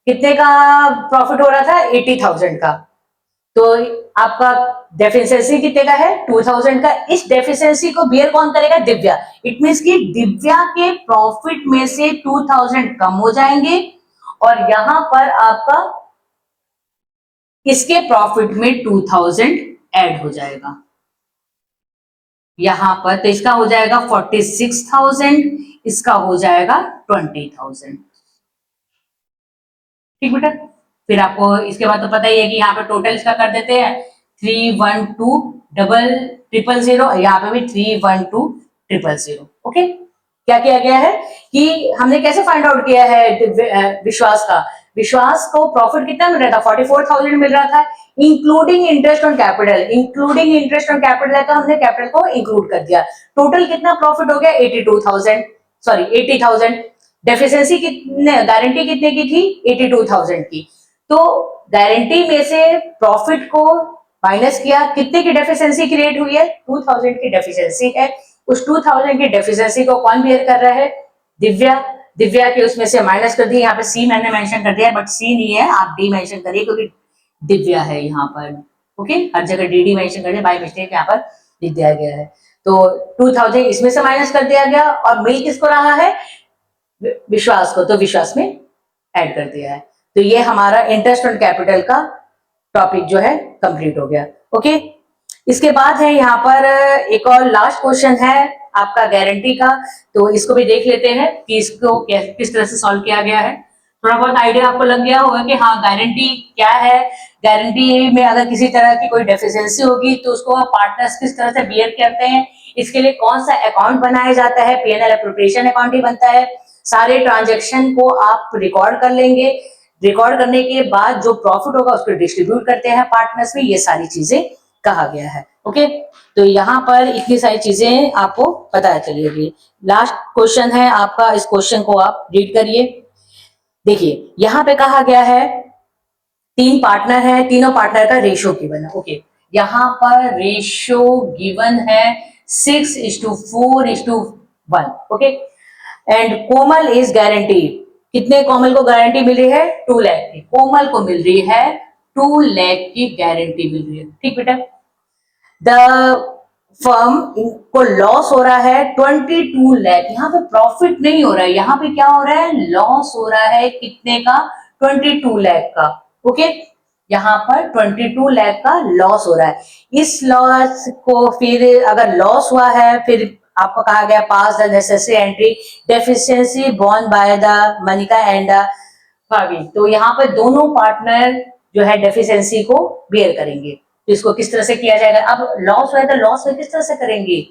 [SPEAKER 1] कितने का प्रॉफिट हो रहा था 80,000 का। तो आपका डेफिशिएंसी कितने का है 2,000 का। इस डेफिशिएंसी को बियर कौन करेगा दिव्या। इट मींस कि दिव्या के प्रॉफिट में से 2,000 कम हो जाएंगे और यहां पर आपका इसके प्रॉफिट में 2,000 ऐड हो जाएगा यहां पर। तो इसका हो जाएगा 46,000, इसका हो जाएगा 20,000। ठीक बेटा। फिर आपको इसके बाद तो पता ही है कि यहाँ पे टोटल इसका कर देते हैं 312,000,000, यहाँ पे भी 312,000,000। ओके, क्या किया गया है कि हमने कैसे फाइंड आउट किया है विश्वास का। विश्वास को प्रॉफिट कितना मिल रहा था 44,000 मिल रहा था including interest on capital. Including interest on capital है तो हमने कैपिटल को इंक्लूड कर दिया। टोटल कितना प्रॉफिट हो गया 82,000, सॉरी 80,000। डेफिशिएंसी कितने, गारंटी कितने की थी 82,000 की। तो गारंटी में से प्रॉफिट को माइनस किया, कितने की डेफिशिएंसी क्रिएट हुई है 2,000 की डेफिशिएंसी है। उस 2,000 की डेफिशिएंसी को कौन बियर कर रहा है दिव्या। दिव्या के उसमें से माइनस कर दी। यहाँ पे सी मैंने मेंशन कर दिया है बट सी नहीं है, आप डी मेंशन करिए क्योंकि दिव्या है यहाँ पर। ओके, हर जगह डी मेंशन कर दिया, बाय मिस्टेक यहाँ पर लिख दिया गया है। तो 2,000 इसमें से माइनस कर दिया गया और मिल किसको रहा है विश्वास को, तो विश्वास में ऐड कर दिया है। तो ये हमारा इंटरेस्ट ऑन कैपिटल का टॉपिक जो है कंप्लीट हो गया। ओके, इसके बाद है यहाँ पर एक और लास्ट क्वेश्चन है आपका गारंटी का। तो इसको भी देख लेते हैं कि इसको किस तरह से सॉल्व किया गया है। थोड़ा बहुत आइडिया आपको लग गया होगा कि हाँ गारंटी क्या है। गारंटी में अगर किसी तरह की कोई डेफिशिएंसी होगी तो उसको पार्टनर्स किस तरह से बियर करते हैं, इसके लिए कौन सा अकाउंट बनाया जाता है, पीएनएल एप्रोप्रिएशन अकाउंट ही बनता है। सारे ट्रांजेक्शन को आप रिकॉर्ड कर लेंगे। रिकॉर्ड करने के बाद जो प्रॉफिट होगा उसको डिस्ट्रीब्यूट करते हैं पार्टनर्स में। ये सारी चीजें कहा गया है। ओके, तो यहाँ पर इतनी सारी चीजें आपको पता चलेगी। लास्ट क्वेश्चन है आपका, इस क्वेश्चन को आप रीड करिए। देखिए यहाँ पे कहा गया है 3 पार्टनर है, तीनों पार्टनर का रेशियो गिवन है। ओके, यहाँ पर रेशियो गिवन है 6:4:1। Okay, and Komal is guaranteed. कितने कोमल को गारंटी मिल रही है 2 लाख की। कोमल को मिल रही है 2 लाख की गारंटी मिल रही है। ठीक बेटा। द फर्म को लॉस हो रहा है 22 लाख। यहाँ पे प्रॉफिट नहीं हो रहा है, यहाँ पे क्या हो रहा है लॉस हो रहा है। कितने का 22 लाख का। ओके, यहाँ पर 22 लाख का लॉस हो रहा है। इस लॉस को फिर अगर लॉस हुआ है फिर आपको कहा गया pass the necessary entry deficiency borne by the Manika and भाभी। तो यहाँ पर दोनों पार्टनर जो है डेफिशिएंसी को बियर करेंगे। तो इसको किस तरह से किया जाएगा? अब लॉस हुआ है तो लॉस में किस तरह से करेंगे?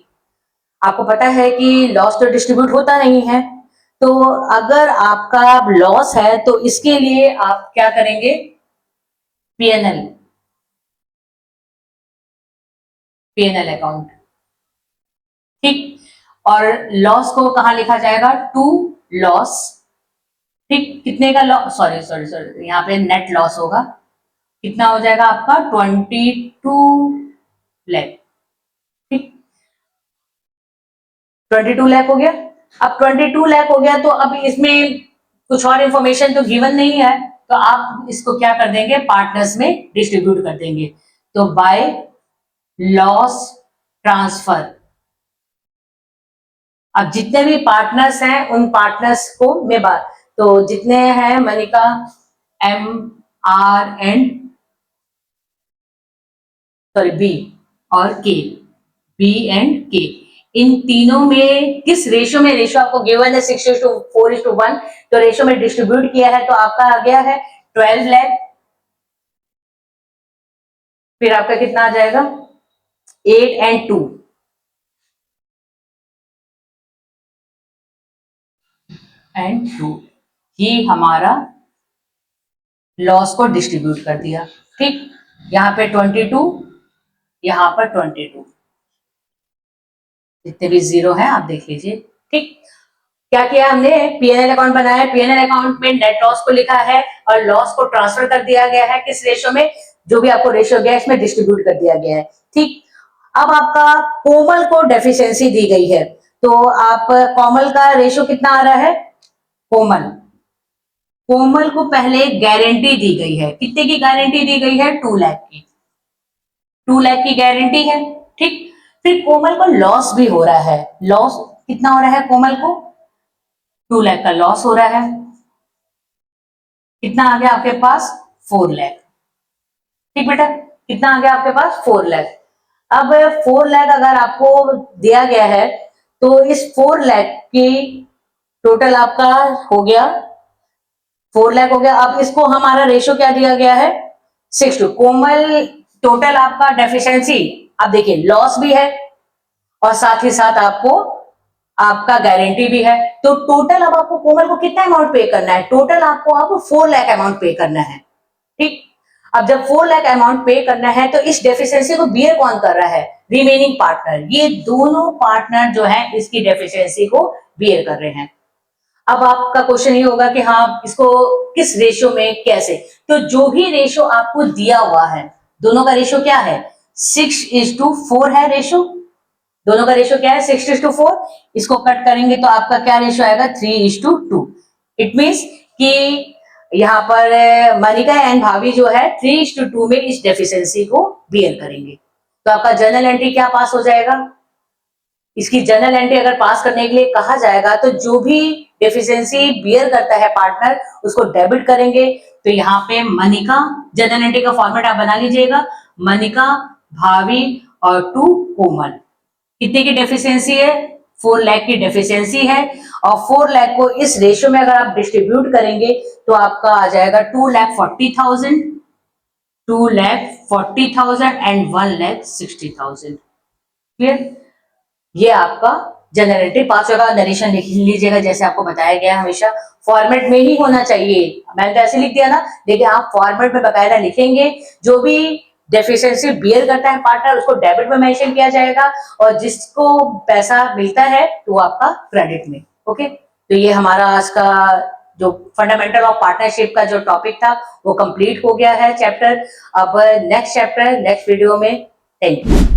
[SPEAKER 1] आपको पता है कि लॉस तो डिस्ट्रीब्यूट होता नहीं है, तो अगर आपका लॉस है तो इसके लिए आप क्या करेंगे? पीएनएल, पीएनएल अकाउंट, ठीक। और लॉस को कहां लिखा जाएगा? टू लॉस, ठीक। कितने का लॉस? सॉरी सॉरी सॉरी, यहाँ पे नेट लॉस होगा। कितना हो जाएगा आपका? 22 लाख, ठीक। 22 लाख हो गया। अब 22 लाख हो गया तो अब इसमें कुछ और इंफॉर्मेशन तो गिवन नहीं है, तो आप इसको क्या कर देंगे? पार्टनर्स में डिस्ट्रीब्यूट कर देंगे। तो बाय लॉस ट्रांसफर, अब जितने भी पार्टनर्स हैं उन पार्टनर्स को मैं बात, तो जितने हैं Manika, M, R and sorry B और के, बी एंड के, इन तीनों में किस रेशो में? रेशो आपको गिवन है 6:4:1, तो रेशो में डिस्ट्रीब्यूट किया है तो आपका आ गया है 12 लाख। फिर आपका कितना आ जाएगा? 8 एंड 2, ये हमारा लॉस को डिस्ट्रीब्यूट कर दिया, ठीक। यहाँ पे 22, यहाँ पर 22, जितने भी जीरो हैं आप देख लीजिए, ठीक। क्या किया हमने? पीएनएल अकाउंट बनाया, पीएनएल अकाउंट में नेट लॉस को लिखा है और लॉस को ट्रांसफर कर दिया गया है किस रेशो में? जो भी आपको रेशो गया इसमें डिस्ट्रीब्यूट कर दिया गया है, ठीक। अब आपका कोमल को डेफिशिएंसी दी गई है, तो आप कोमल का रेशो कितना आ रहा है? कोमल, कोमल को पहले गारंटी दी गई है, कितने की गारंटी दी गई है? 2 लाख की, 2 लाख की गारंटी है, ठीक। फिर कोमल को लॉस भी हो रहा है, लॉस कितना हो रहा है कोमल को? 2 लाख का लॉस हो रहा है। कितना आ गया आपके पास? 4 लाख, ठीक बेटा। कितना आ गया आपके पास? 4 लाख। अब 4 लाख अगर आपको दिया गया है तो इस 4 लाख की टोटल आपका हो गया, 4 लाख हो गया। अब इसको हमारा रेशो क्या दिया गया है? 6:2। कोमल टोटल आपका डेफिशिएंसी, अब देखिए लॉस भी है और साथ ही साथ आपको आपका गारंटी भी है, तो टोटल अब आपको कोमल को कितना अमाउंट पे करना है? टोटल आपको 4 लाख अमाउंट पे करना है, ठीक। अब जब 4 लाख अमाउंट पे करना है तो इस डेफिशिएंसी को बियर कौन कर रहा है? रिमेनिंग पार्टनर, ये दोनों पार्टनर जो है इसकी डेफिशिएंसी को बियर कर रहे हैं। अब आपका क्वेश्चन ये होगा कि हाँ इसको किस रेशियो में कैसे? तो जो भी रेशियो आपको दिया हुआ है, दोनों का रेशियो क्या है? 6:4 है रेशियो, दोनों का रेशियो क्या है? 6:4। इसको कट करेंगे तो आपका क्या रेशियो आएगा? 3:2। इट मीन्स कि यहाँ पर मनिका एंड भाभी जो है 3:2 में इस डेफिशिएंसी को बियर करेंगे। तो आपका जर्नल एंट्री क्या पास हो जाएगा? इसकी जर्नल एंट्री अगर पास करने के लिए कहा जाएगा तो जो भी डेफिशिएंसी बियर करता है पार्टनर उसको डेबिट करेंगे। तो यहाँ पे मनिका, जर्नल एंट्री का फॉर्मेट आप बना लीजिएगा, मनिका, भाभी और 2 कोमल। कितने की डेफिशिएंसी है? 4 लाख की डेफिशिएंसी है और 4 लाख को इस रेशियो में अगर आप डिस्ट्रीब्यूट करेंगे तो आपका आ जाएगा 2,40,000, 2,40,000 एंड 1,60,000। क्लियर? ये आपका जनरल एंट्री पास होगा। नरेशन लिख लीजिएगा जैसे आपको बताया गया, हमेशा फॉर्मेट में ही होना चाहिए। मैंने तो ऐसे लिख दिया ना, लेकिन आप फॉर्मेट में बकायदा लिखेंगे। जो भी डेफिशिएंसी बियर करता है पार्टनर उसको डेबिट में मेंशन किया जाएगा और जिसको पैसा मिलता है तो आपका क्रेडिट में। ओके, तो ये हमारा आज का जो फंडामेंटल ऑफ पार्टनरशिप का जो टॉपिक था वो कंप्लीट हो गया है चैप्टर। अब नेक्स्ट चैप्टर नेक्स्ट वीडियो में। Thank you.